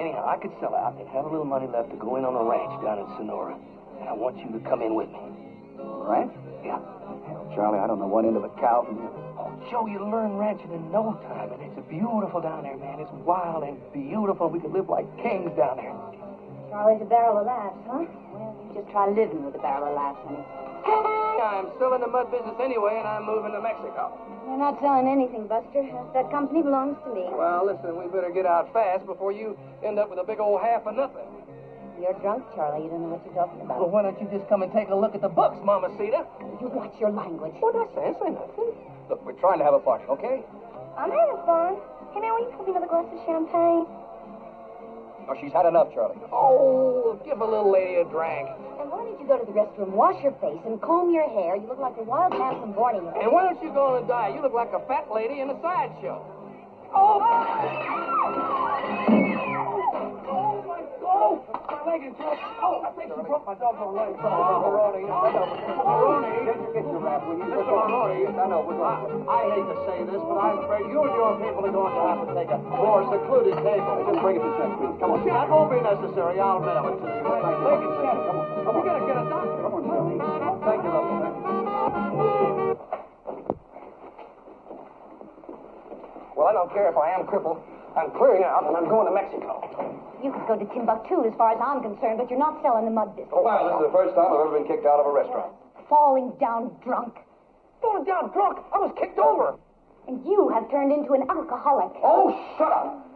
Anyhow, I could sell out and have a little money left to go in on a ranch down in Sonora. And I want you to come in with me. Ranch? Yeah. Hell, Charlie, I don't know one end of a cow from the other. Oh, Joe, you'll learn ranching in no time. And it's beautiful down there, man. It's wild and beautiful. We could live like kings down there. Charlie's a barrel of laughs, huh? Well, you just try living with a barrel of laughs, honey. I'm still in the mud business anyway, and I'm moving to Mexico. You're not selling anything, Buster. That company belongs to me. Well, listen, we better get out fast before you end up with a big old half of nothing. You're drunk, Charlie. You don't know what you're talking about. Well, why don't you just come and take a look at the books, Mamacita? You watch your language. What did I say? I say nothing. Look, we're trying to have a party, okay? I'm having fun. Hey, man, will you pour me another glass of champagne? Oh, she's had enough, Charlie. Oh, give a little lady a drink. And why don't you go to the restroom, wash your face, and comb your hair? You look like a wild man from Borneo. And why don't you go on a diet? You look like a fat lady in a sideshow. Oh! Oh, my God! My leg is broke. Oh, I think she broke my doggone leg. Oh, Maroney. Maroney. Get your wrap, will you? Mr. Maroney. I know, we're going. I hate to say this, but I'm afraid you and your people are going to have to take a more secluded table. Just bring us a check, please. Come on. That won't be necessary. I'll mail it to you. Leg is shattered. Come on. We gotta get a doctor. Come on, Charlie. Thank you, Uncle. Well, I don't care if I am crippled. I'm clearing out, and I'm going to Mexico. You could go to Timbuktu as far as I'm concerned, but you're not selling the mud business. Oh, wow, this is the first time I've ever been kicked out of a restaurant. Falling down drunk. Falling down drunk. I was kicked over. And you have turned into an alcoholic. Oh, shut up.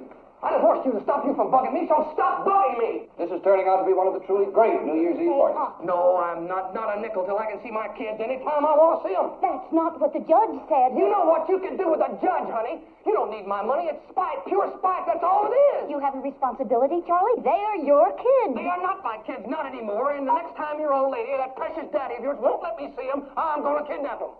I divorced you to stop you from bugging me, so stop bugging me. This is turning out to be one of the truly great New Year's Eve parties. No, I'm not a nickel till I can see my kids anytime I want to see them. That's not what the judge said. You know what you can do with a judge, honey. You don't need my money. It's spite, pure spite. That's all it is. You have a responsibility, Charlie. They are your kids. They are not my kids, not anymore. And the next time your old lady, that precious daddy of yours, won't let me see them, I'm going to kidnap them.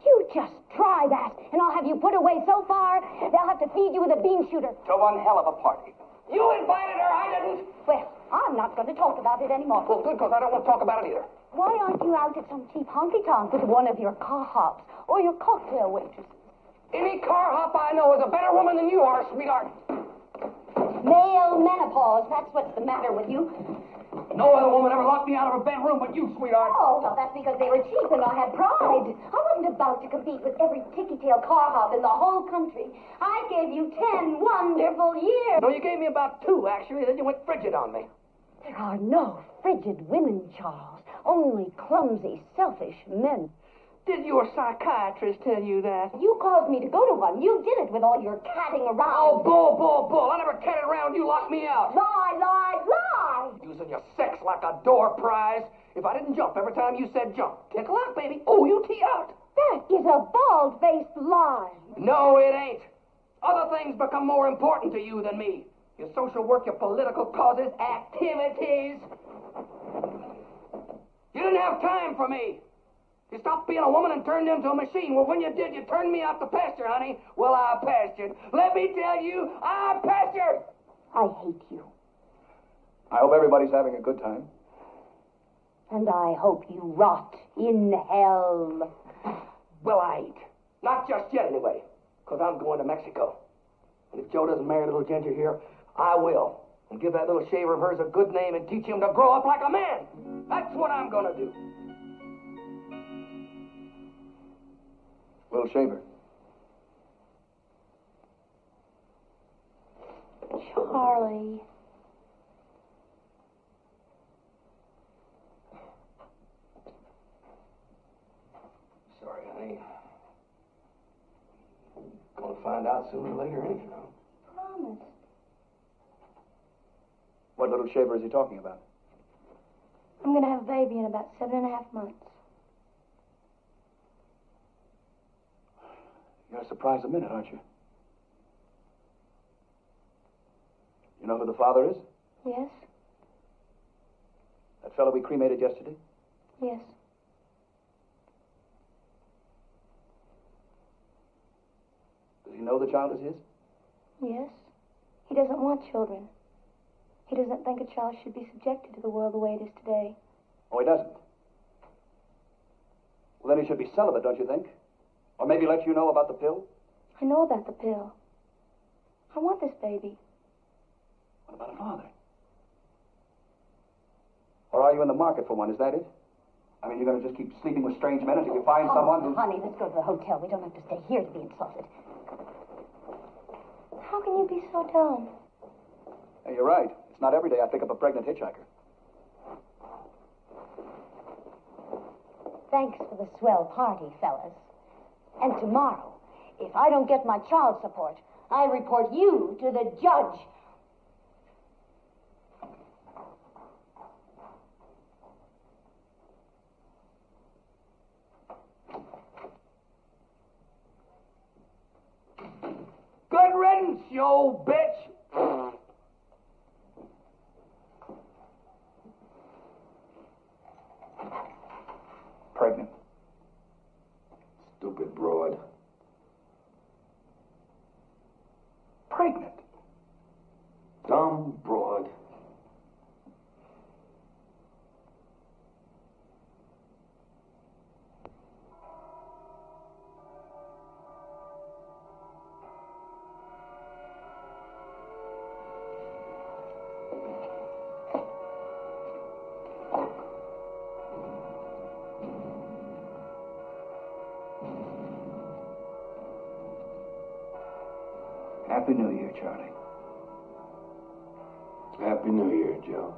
You just try that, and I'll have you put away so far, they'll have to feed you with a bean shooter. To one hell of a party. You invited her, I didn't. Well, I'm not going to talk about it anymore. Well, good, because I don't want to talk about it either. Why aren't you out at some cheap honky-tonk with one of your car hops or your cocktail waitresses? Any car hop I know is a better woman than you are, sweetheart. Male menopause, that's what's the matter with you. No other woman ever locked me out of a bedroom but you, sweetheart. Oh, well, that's because they were cheap and I had pride. I wasn't about to compete with every ticky-tail car hop in the whole country. I gave you 10 wonderful years. No, you gave me about 2, actually. Then you went frigid on me. There are no frigid women, Charles. Only clumsy, selfish men. Did your psychiatrist tell you that? You caused me to go to one. You did it with all your catting around. Oh, bull. I never catted around. You locked me out. Lie. Using your sex like a door prize. If I didn't jump every time you said jump, tickle out, baby. Oh, you tee out. That is a bald-faced lie. No, it ain't. Other things become more important to you than me. Your social work, your political causes, activities. You didn't have time for me. You stopped being a woman and turned into a machine. Well, when you did, you turned me out to pasture, honey. Well, I pastured. Let me tell you, I pastured. I hate you. I hope everybody's having a good time. And I hope you rot in hell. Well, I ain't. Not just yet, anyway. Because I'm going to Mexico. And if Joe doesn't marry little Ginger here, I will. And give that little shaver of hers a good name and teach him to grow up like a man. That's what I'm going to do. Will Shaver. Charlie. Sorry, honey. Gonna find out sooner or later, ain't you? Promise. What little shaver is he talking about? I'm going to have a baby in about 7.5 months. You're surprised a minute, aren't you? You know who the father is? Yes? That fellow we cremated yesterday? Yes. Does he know the child is his? Yes. He doesn't want children. He doesn't think a child should be subjected to the world the way it is today. Oh, he doesn't? Well, then he should be celibate, don't you think? Or maybe let you know about the pill? I know about the pill. I want this baby. What about a father? Or are you in the market for one? Is that it? I mean, you're going to just keep sleeping with strange men until you find someone who... Honey, let's go to the hotel. We don't have to stay here to be insulted. How can you be so dumb? Hey, you're right. It's not every day I pick up a pregnant hitchhiker. Thanks for the swell party, fellas. And tomorrow, if I don't get my child support, I report you to the judge. Good riddance, you old bitch. Pregnant. Stupid broad. Pregnant? Dumb broad. Happy New Year, Charlie. Happy New Year, Joe.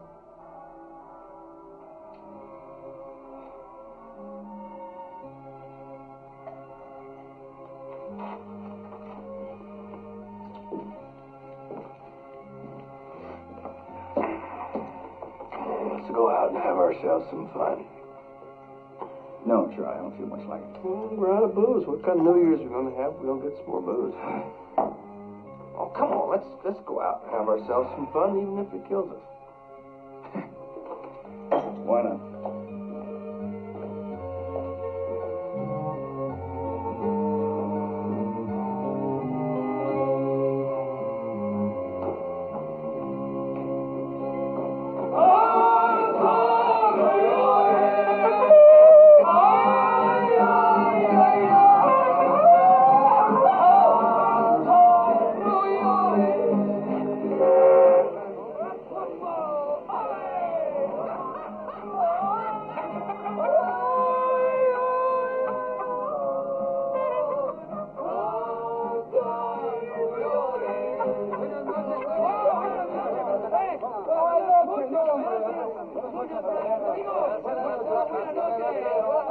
Let's go out and have ourselves some fun. No, Charlie, I don't feel much like it. Well, we're out of booze. What kind of New Year's are we going to have? We're going to get some more booze. Oh, come on. Let's go out and have ourselves some fun, even if it kills us. Why not?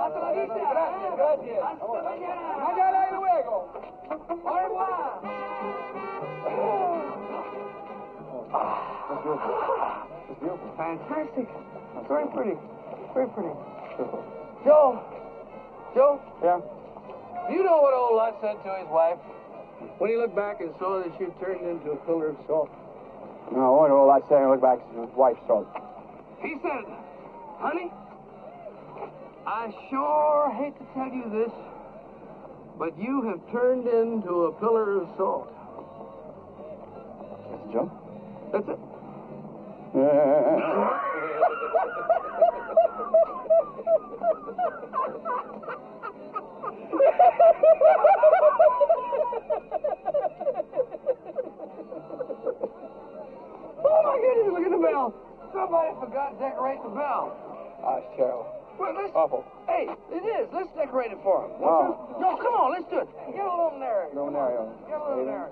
Hasta la vista. Gracias. Hasta mañana. Mañana y luego. Au revoir. That's beautiful. It's beautiful. Fantastic. That's very pretty. Very pretty. Joe. Joe, Yeah? do you know what old Lot said to his wife when he looked back and saw that she'd turned into a pillar of salt? No, what all I say, I look back to his wife's throat. He said, honey, I sure hate to tell you this, but you have turned into a pillar of salt. That's a joke? That's it. Oh, my goodness, look at the bell. Somebody forgot to decorate the bell. Ah, it's terrible. Well, let's... Awful. Hey, it is. Let's decorate it for him. Oh. No, come on, let's do it. Get a luminary. Luminario. Get a luminary.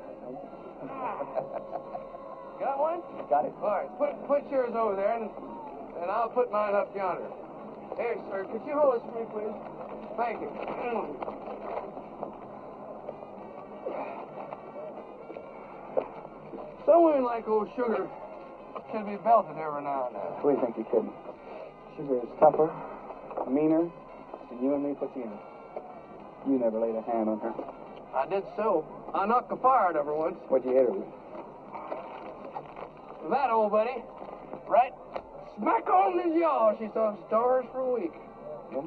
Got one? Got it. All right, put yours over there, and I'll put mine up yonder. Here, sir, could you hold this for me, please? Thank you. Some women like old sugar should be belted every now and then. Who do you think you're kidding? Sugar is tougher, meaner than you and me put together. You never laid a hand on her. I did so. I knocked the fire out of her once. What'd you hit her with? That old buddy, right smack on the jaw, she saw stars for a week. Yeah?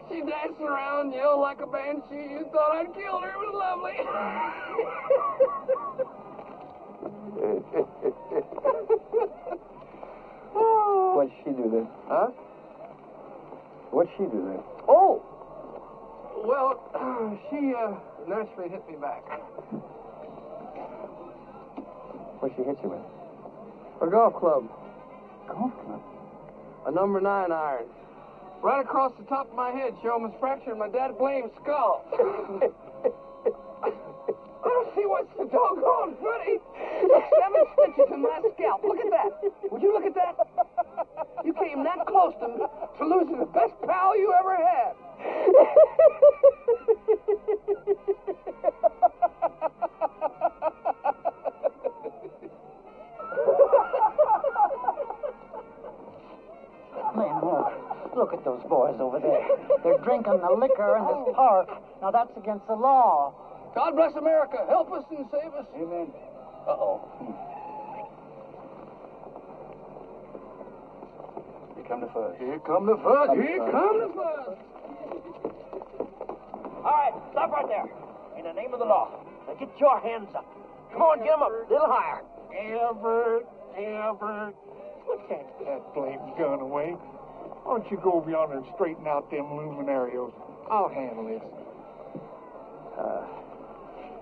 She danced around, yelled like a banshee. You thought I'd killed her. It was lovely. What'd she do then? Huh? What'd she do then? Oh! Well, she naturally hit me back. What'd she hit you with? A golf club. Golf club? A number 9 iron. Right across the top of my head, she almost fractured my dad blamed skull. I don't see what's so doggone funny. 7 stitches in my scalp. Look at that. Would you look at that? You came that close to losing the best pal you ever had. Man, look at those boys over there. They're drinking the liquor in this park. Now, that's against the law. God bless America. Help us and save us. Amen. Uh-oh. Here come the fuzz. Here come the fuzz. Here come the fuzz. All right, stop right there. In the name of the law. Now, get your hands up. Come on, get them up. A little higher. Albert. Put that blamed gun away. Why don't you go over yonder and straighten out them luminarios? I'll handle this.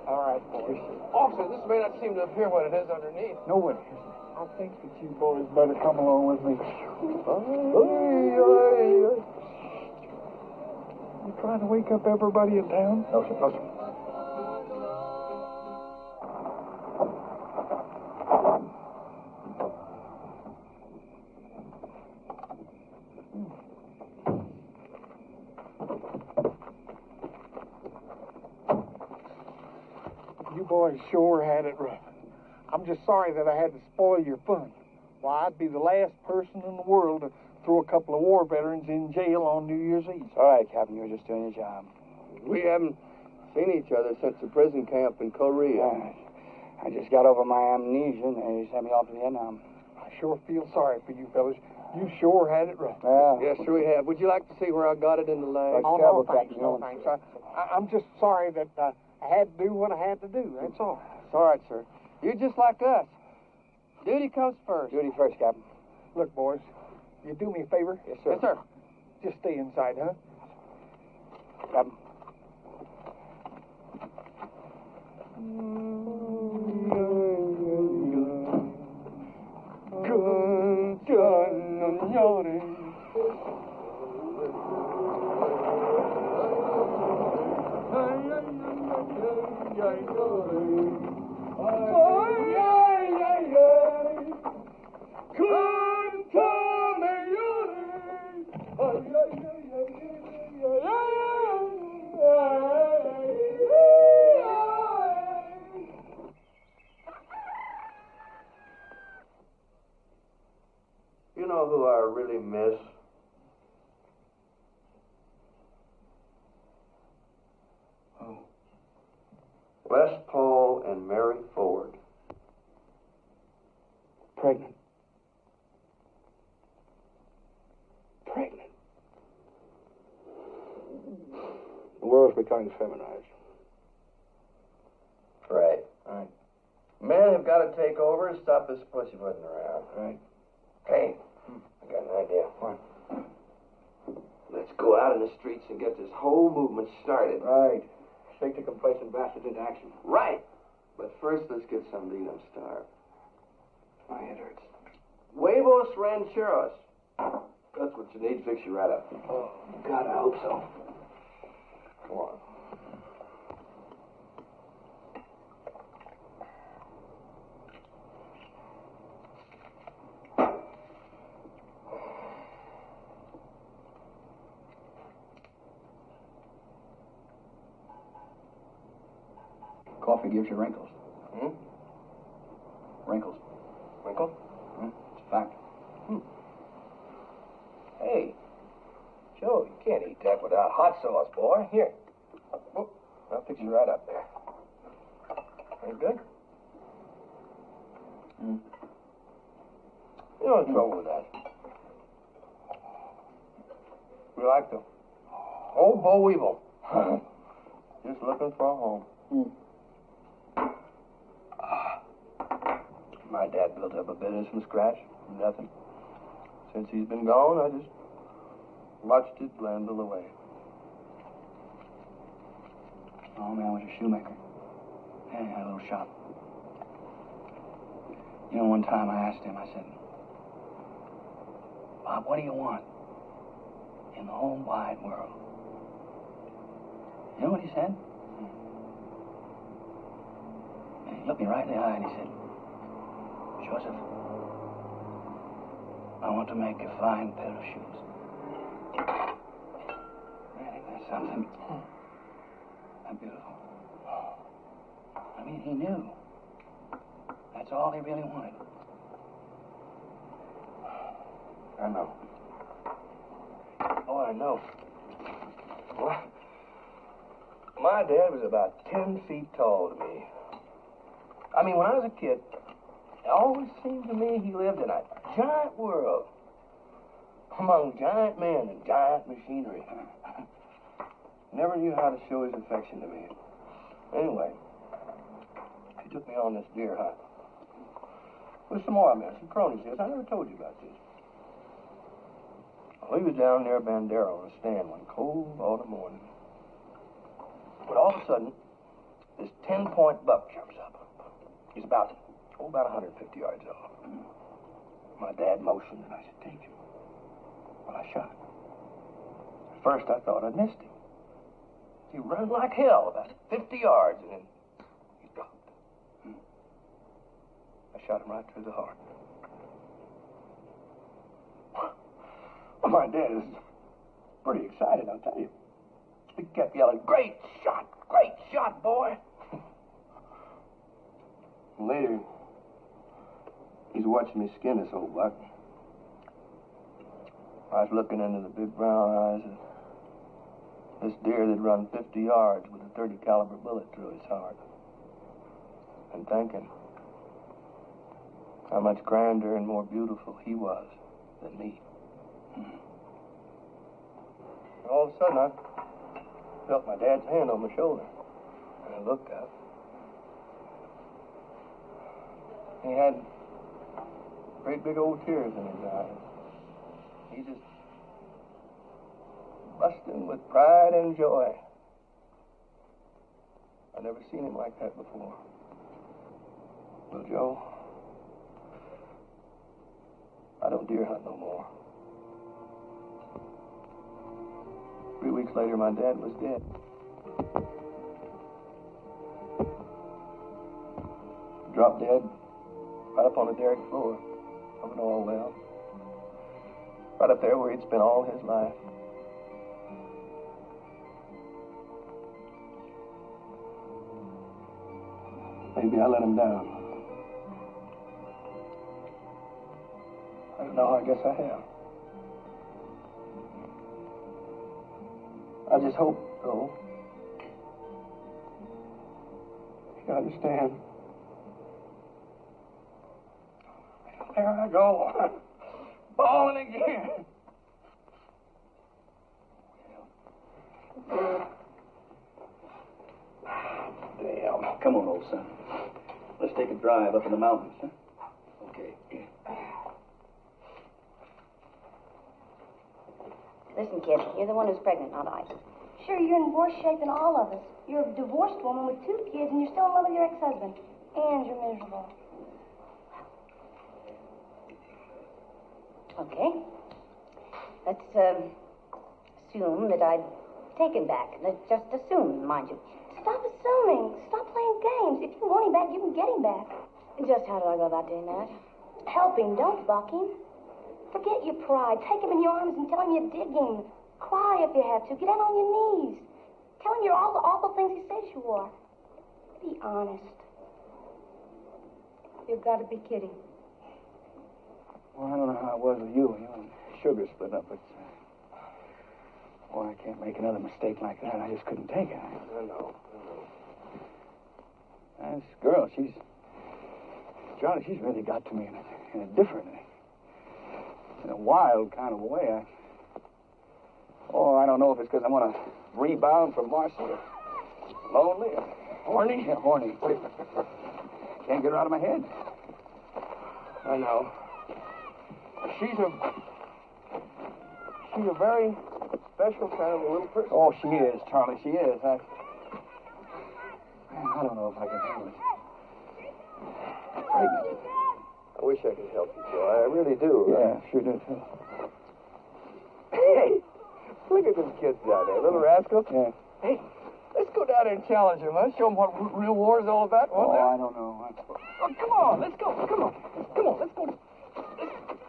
All right, boys. Officer, this may not seem to appear what it is underneath. No, what is it? I think that you boys better come along with me. You trying to wake up everybody in town? No, sir. No, sir. You boys sure had it rough. I'm just sorry that I had to spoil your fun. Why, I'd be the last person in the world to throw a couple of war veterans in jail on New Year's Eve. All right, Captain, you were just doing your job. We haven't seen each other since the prison camp in Korea. I just got over my amnesia, and they sent me off to Vietnam. I sure feel sorry for you fellas. You sure had it rough. Well, Yes, sure we have. Would you like to see where I got it in the leg? Oh, no, terrible, thanks, Captain. no, thanks. I'm just sorry that I had to do what I had to do, that's all. It's all right, sir. You're just like us. Duty comes first. Duty first, Captain. Look, boys, you do me a favor? Yes, sir. Yes, sir. Just stay inside, huh? Captain. Les Paul and Mary Ford. Pregnant. Pregnant. The world's becoming feminized. Right. Men have got to take over and stop this pussyfooting around. Right. Hey, I got an idea. What? Let's go out in the streets and get this whole movement started. Right. Shake the complacent bastards into action. Right. But first, let's get something to eat. I'm starved. My head hurts. Huevos rancheros. That's what you need. Fix you right up. Oh, God, I hope so. Come on. Coffee gives you wrinkles. Wrinkles. Winkle? It's a fact. Hey, Joe, you can't eat that without hot sauce, boy. Here. Oh, I'll fix you right up there. Ain't good? You know what's wrong with that? We like the old Bo Weevil. Just looking for a home. My dad built up a business from scratch, from nothing. Since he's been gone, I just watched it dwindle away. Oh, man, I was a shoemaker. Yeah, he had a little shop. You know, one time I asked him, I said, Bob, what do you want in the whole wide world? You know what he said? And he looked me right in the eye and he said, Joseph, I want to make a fine pair of shoes. Really, that's something. That beautiful. I mean, he knew. That's all he really wanted. I know. Oh, I know. Well, my dad was about 10 feet tall to me. I mean, when I was a kid, it always seemed to me he lived in a giant world among giant men and giant machinery. Never knew how to show his affection to me. Anyway, he took me on this deer hunt with some more men, some cronies. Yes, I never told you about this. Well, he was down near Bandera on a stand one cold autumn morning. But all of a sudden, this 10-point buck jumps up. He's about 150 yards off. My dad motioned, and I said, take him. Well, I shot. At first, I thought I'd missed him. He ran like hell about 50 yards, and then he dropped. I shot him right through the heart. Well, my dad is pretty excited, I'll tell you. He kept yelling, great shot, boy. Later, he's watching me skin this old buck. I was looking into the big brown eyes of this deer that run 50 yards with a .30 caliber bullet through his heart, and thinking how much grander and more beautiful he was than me. All of a sudden, I felt my dad's hand on my shoulder, and I looked up. He had great big old tears in his eyes. He just busting with pride and joy. I've never seen him like that before. Well, Joe, I don't deer hunt no more. 3 weeks later, my dad was dead. Dropped dead right up on the derrick floor of an oil well. Right up there where he'd spent all his life. Maybe I let him down. I don't know, I guess I have. I just hope, though, I understand. There I go. Bawling again. Damn. Come on, old son. Let's take a drive up in the mountains, huh? Okay. Listen, kid, you're the one who's pregnant, not I. Sure, you're in worse shape than all of us. You're a divorced woman with 2 kids, and you're still in love with your ex-husband. And you're miserable. Okay. Let's assume that I'd taken back. Let's just assume, mind you. Stop assuming. Stop playing games. If you want him back, you can get him back. Just how do I go about doing that? Help him. Don't buck him. Forget your pride. Take him in your arms and tell him you dig him. Cry if you have to. Get down on your knees. Tell him you're all the awful things he says you are. Be honest. You've got to be kidding. Well, I don't know how it was with you. You and Sugar split up, but... Boy, I can't make another mistake like that. I just couldn't take it. I know. This girl, Charlie, she's really got to me in a different, in a wild kind of a way. I don't know if it's because I want to rebound from Marcy or lonely or horny. Yeah, horny. Can't get her out of my head. I know. She's a very special kind of a little person. Oh, she is, Charlie. She is. Man, I don't know if I can handle it. Pregnant. I wish I could help you, Joe. I really do. Yeah, sure do, too. Hey, look at them kids down there, little rascals. Yeah. Hey, let's go down there and challenge them, huh? Show them what real war is all about. Oh, I don't know. Oh, come on, let's go. Come on, let's go.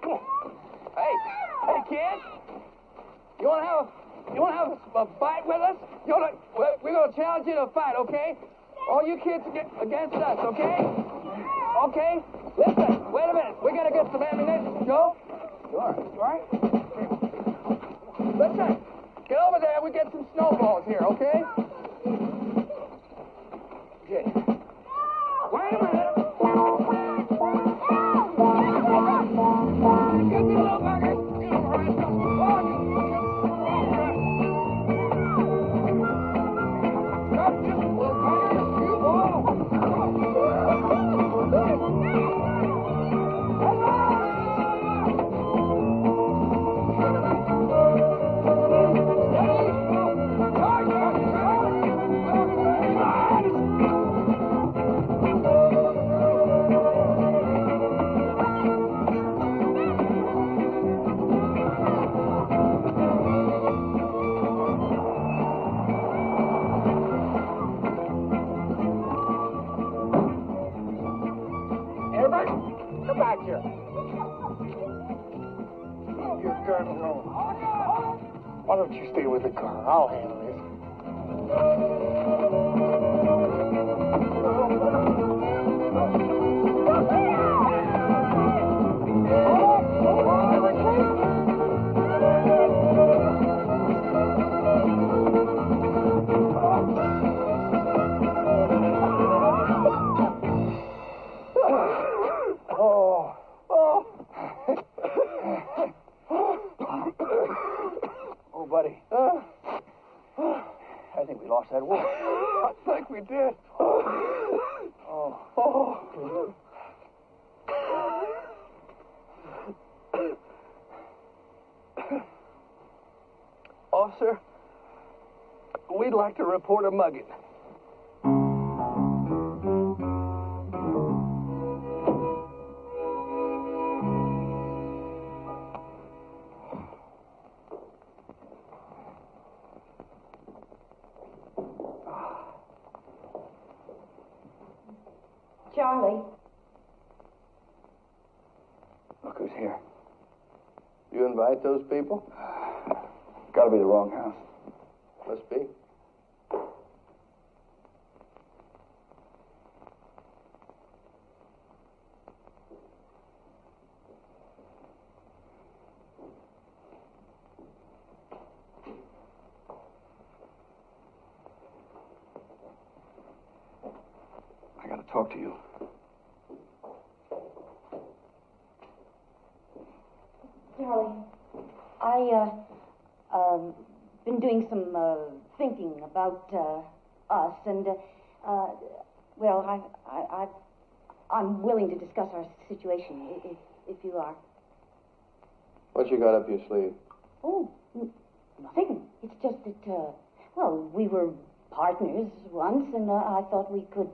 Come on. Hey, kids. You want to have a fight with us? We're going to challenge you to a fight, okay? All you kids against us, okay? Okay? Listen, wait a minute. We got to get some ammunition, Joe. Sure. Right? Listen, get over there. We get some snowballs here, okay? Okay. Wait a minute. Get the little buggers. Get them right. Come back here. You're driving home. Why don't you stay with the car? I'll handle this. Oh, buddy. I think we lost that war. I think we did. Officer, we'd like to report a mugging. Charlie. Look who's here. You invite those people? Gotta be the wrong house. Must be. talk to you. Charlie, been doing some thinking about us, and well, I'm willing to discuss our situation if you are. What you got up your sleeve? Oh, nothing. It's just that well, we were partners once, and I thought we could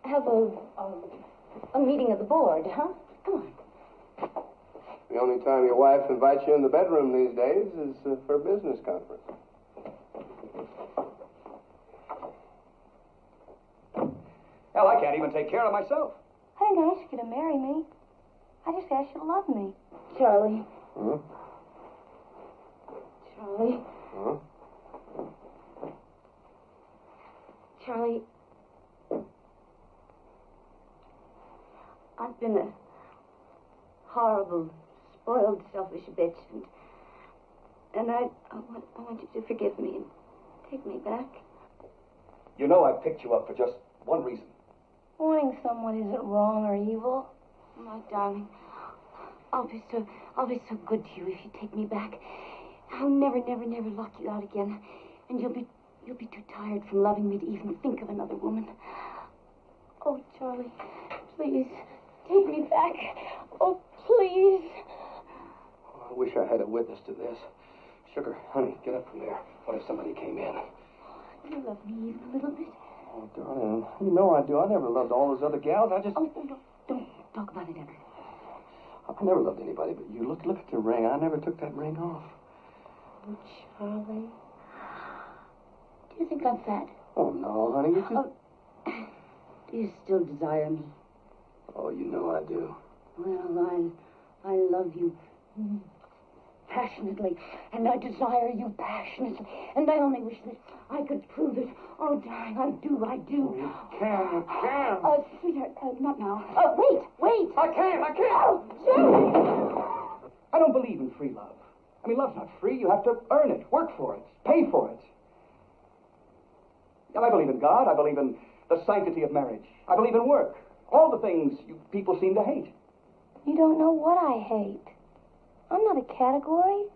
have a meeting of the board, huh? Come on. The only time your wife invites you in the bedroom these days is for a business conference. Hell, I can't even take care of myself. I didn't ask you to marry me. I just asked you to love me. Charlie. Huh? Charlie. Huh? Charlie. I've been a horrible, spoiled, selfish bitch, and I want you to forgive me and take me back. You know I picked you up for just one reason. Wanting someone isn't wrong or evil. My darling, I'll be so good to you if you take me back. I'll never lock you out again, and you'll be too tired from loving me to even think of another woman. Oh, Charlie, please, take me back. Oh, please. Oh, I wish I had a witness to this. Sugar, honey, get up from there. What if somebody came in? You love me even a little bit. Oh, darling, you know I do. I never loved all those other gals. I just... Oh, don't talk about it ever. I never loved anybody but you. Look at the ring. I never took that ring off. Oh, Charlie. Do you think I'm fat? Oh, no, honey, you just... Oh, do you still desire me? Oh, you know I do. Well, I love you passionately, and I desire you passionately, and I only wish that I could prove it. Oh, darling, I do. Oh, you can. Sweetheart, not now. Wait. I can't. Oh, Charlie! I don't believe in free love. I mean, love's not free. You have to earn it, work for it, pay for it. And I believe in God. I believe in the sanctity of marriage. I believe in work. All the things you people seem to hate. You don't know what I hate. I'm not a category.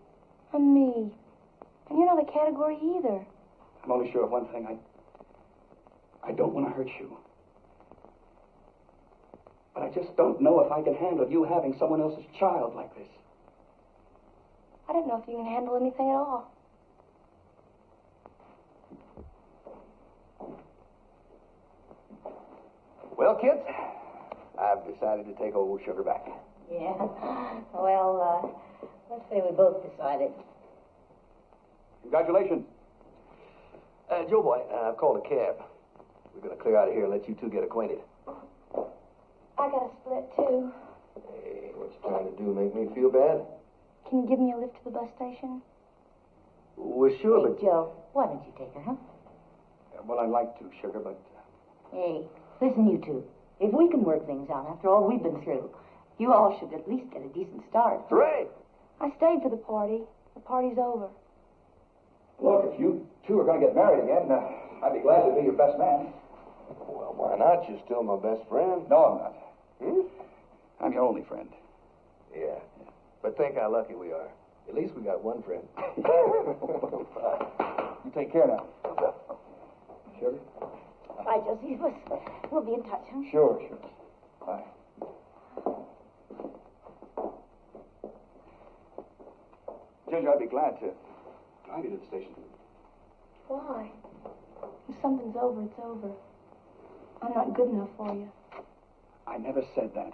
I'm me. And you're not a category either. I'm only sure of one thing. I don't want to hurt you. But I just don't know if I can handle you having someone else's child like this. I don't know if you can handle anything at all. Well, kids, I've decided to take old Sugar back. Yeah. Well, let's say we both decided. Congratulations. Joe boy, I've called a cab. We're going to clear out of here and let you two get acquainted. I got a split, too. Hey, what you trying to do, make me feel bad? Can you give me a lift to the bus station? Well, sure, Hey, but... Joe, why don't you take her, huh? Well, I'd like to, Sugar, but... Hey, listen, you two. If we can work things out after all we've been through, you all should at least get a decent start. Hooray! I stayed for the party. The party's over. Look, if you two are going to get married again, I'd be glad to be your best man. Well, why not? You're still my best friend. No, I'm not. Hmm? I'm your only friend. Yeah. But think how lucky we are. At least we got one friend. You take care now. Sugar? Bye, Josie. We'll be in touch, huh? Sure. Bye. Ginger, I'd be glad to drive you to the station. Why? If something's over, it's over. I'm not good enough for you. I never said that.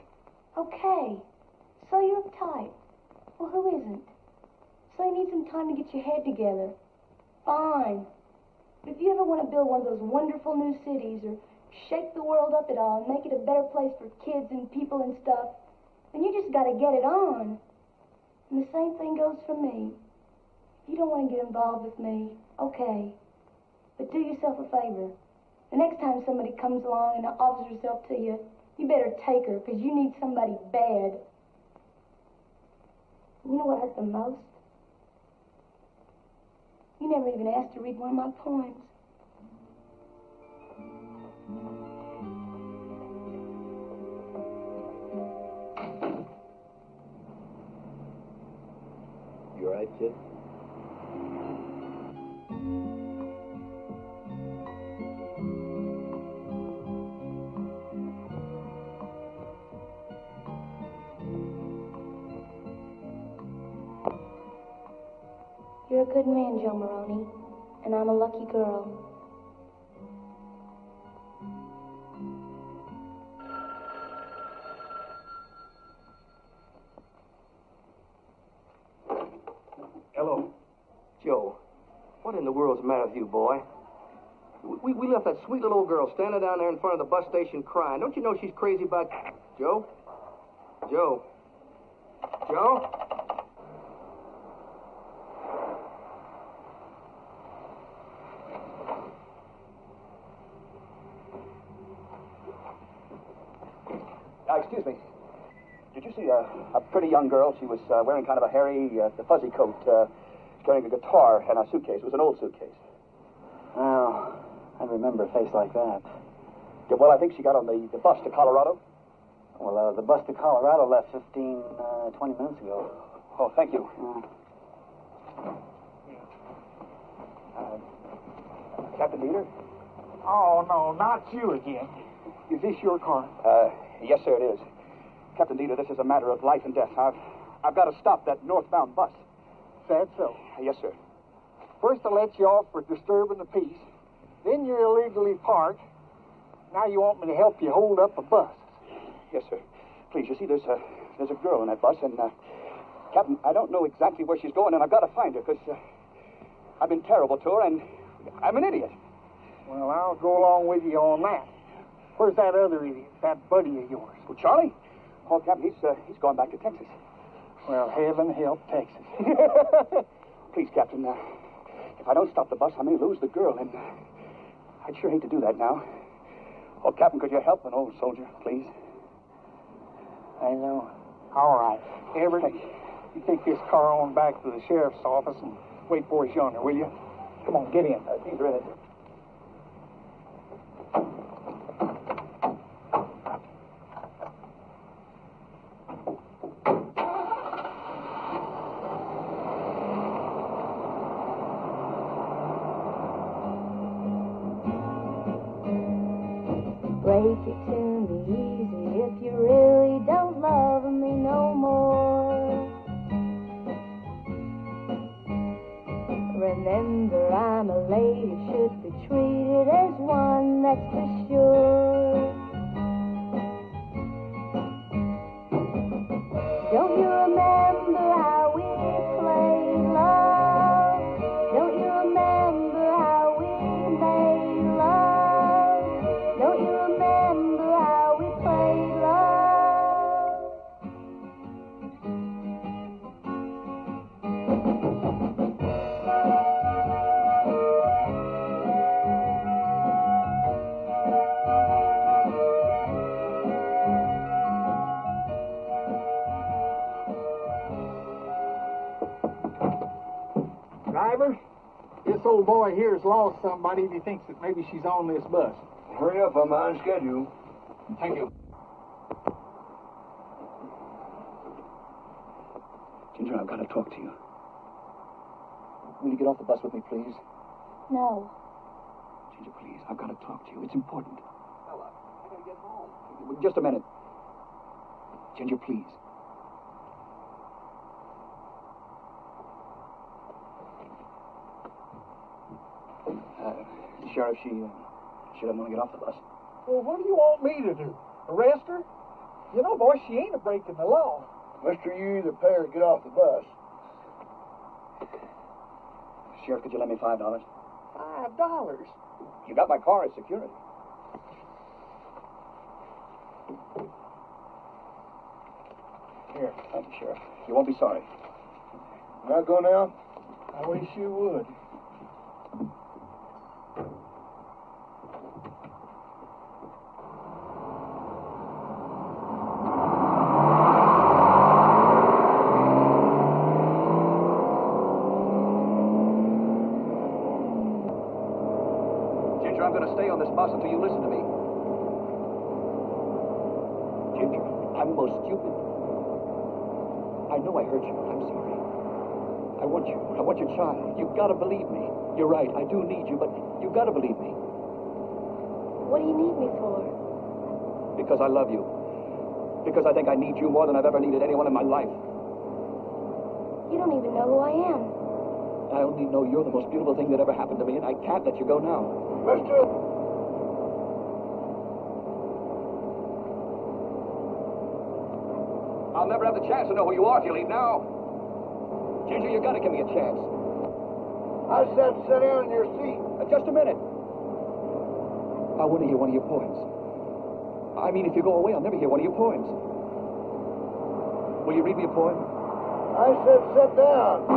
Okay. So you're uptight. Well, who isn't? So you need some time to get your head together. Fine. But if you ever want to build one of those wonderful new cities or shake the world up at all and make it a better place for kids and people and stuff, then you just got to get it on. And the same thing goes for me. If you don't want to get involved with me, okay. But do yourself a favor. The next time somebody comes along and offers herself to you, you better take her, because you need somebody bad. You know what hurt the most? You never even asked to read one of my poems. kid. You're a good man, Joe Maroney, and I'm a lucky girl. Hello. Joe, what in the world's the matter with you, boy? We left that sweet little old girl standing down there in front of the bus station crying. Don't you know she's crazy about... Joe? Joe? Joe? Excuse me. Did you see a pretty young girl? She was wearing kind of a hairy, fuzzy coat, carrying a guitar and a suitcase. It was an old suitcase. Well, I remember a face like that. Yeah, well, I think she got on the bus to Colorado. Well, the bus to Colorado left 20 minutes ago. Oh, thank you. Captain Dieter? Oh, no, not you again. Is this your car? Yes, sir, it is. Captain Dieter, this is a matter of life and death. I've got to stop that northbound bus. Is that so? Yes, sir. First I let you off for disturbing the peace. Then you're illegally parked. Now you want me to help you hold up a bus. Yes, sir. Please, you see, there's a girl in that bus, and, Captain, I don't know exactly where she's going, and I've got to find her, because I've been terrible to her, and I'm an idiot. Well, I'll go along with you on that. Where's that other idiot, that buddy of yours? Well, Charlie? Oh, Captain, he's gone back to Texas. Well, heaven help Texas. Please, Captain, if I don't stop the bus, I may lose the girl, and I'd sure hate to do that now. Oh, Captain, could you help an old soldier, please? I know. All right. Everett, you take this car on back to the sheriff's office and wait for us yonder, will you? Come on, get in. These are in it. Break it to me easy if you really don't love me no more. Remember, I'm a lady, should be treated as one, that's for sure. Don't you remember how we played love? Don't you remember how we made love? Don't you remember how we played love? Driver, this old boy here has lost somebody and he thinks that maybe she's on this bus. Hurry up, I'm on schedule. Thank you. Ginger, I've got to talk to you. Will you get off the bus with me, please? No. Ginger, please, I've got to talk to you. It's important. Ella, I got to get home. Just a minute. Ginger, please. Sheriff, she doesn't want to get off the bus. Well, what do you want me to do? Arrest her? You know, boy, she ain't a breaking the law. Mister, you either pay or get off the bus. Sheriff, could you lend me $5? $5? You got my car as security. Here, thank you, Sheriff. You won't be sorry. Can I go now? I wish you would. Ginger, I'm going to stay on this bus until you listen to me. Ginger, I'm most stupid. I know I hurt you. I'm sorry. I want you. I want your child. You've got to believe me. You're right. I do need you, but you've got to believe me. What do you need me for? Because I love you. Because I think I need you more than I've ever needed anyone in my life. You don't even know who I am. I only know you're the most beautiful thing that ever happened to me, and I can't let you go now. Mister... I'll never have the chance to know who you are if you leave now. Ginger, you got to give me a chance. I said sit down in your seat. Just a minute. I want to hear one of your poems. I mean, if you go away, I'll never hear one of your poems. Will you read me a poem? I said sit down.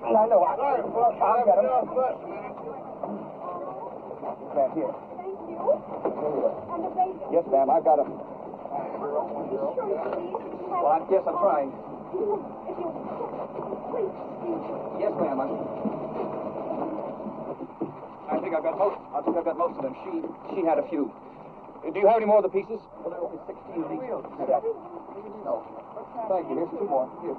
I know. Sorry, folks. I'll get him. Bus a minute. Ma'am, here. Thank you. And the baby. Yes, ma'am, I've got him. Well, yes, I'm trying. Yes, ma'am. I think I've got most of them. She had a few. Do you have any more of the pieces? Well, there are only 16 of these. No. Thank you. Here's 2 more. Here.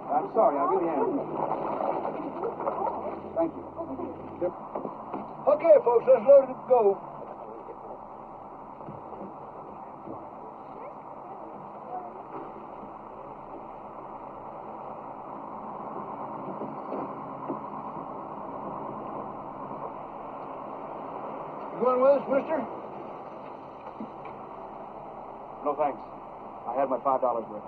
I'm sorry, I really am. Thank you. Yep. Okay, folks, let's load it and go. You going with us, mister? No, thanks. I had my $5 worth.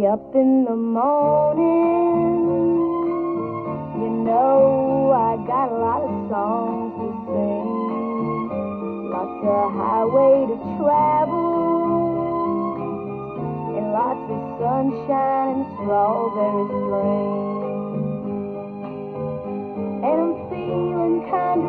Up in the morning, you know I got a lot of songs to sing, lots of highway to travel, and lots of sunshine and strawberry string. And I'm feeling kind of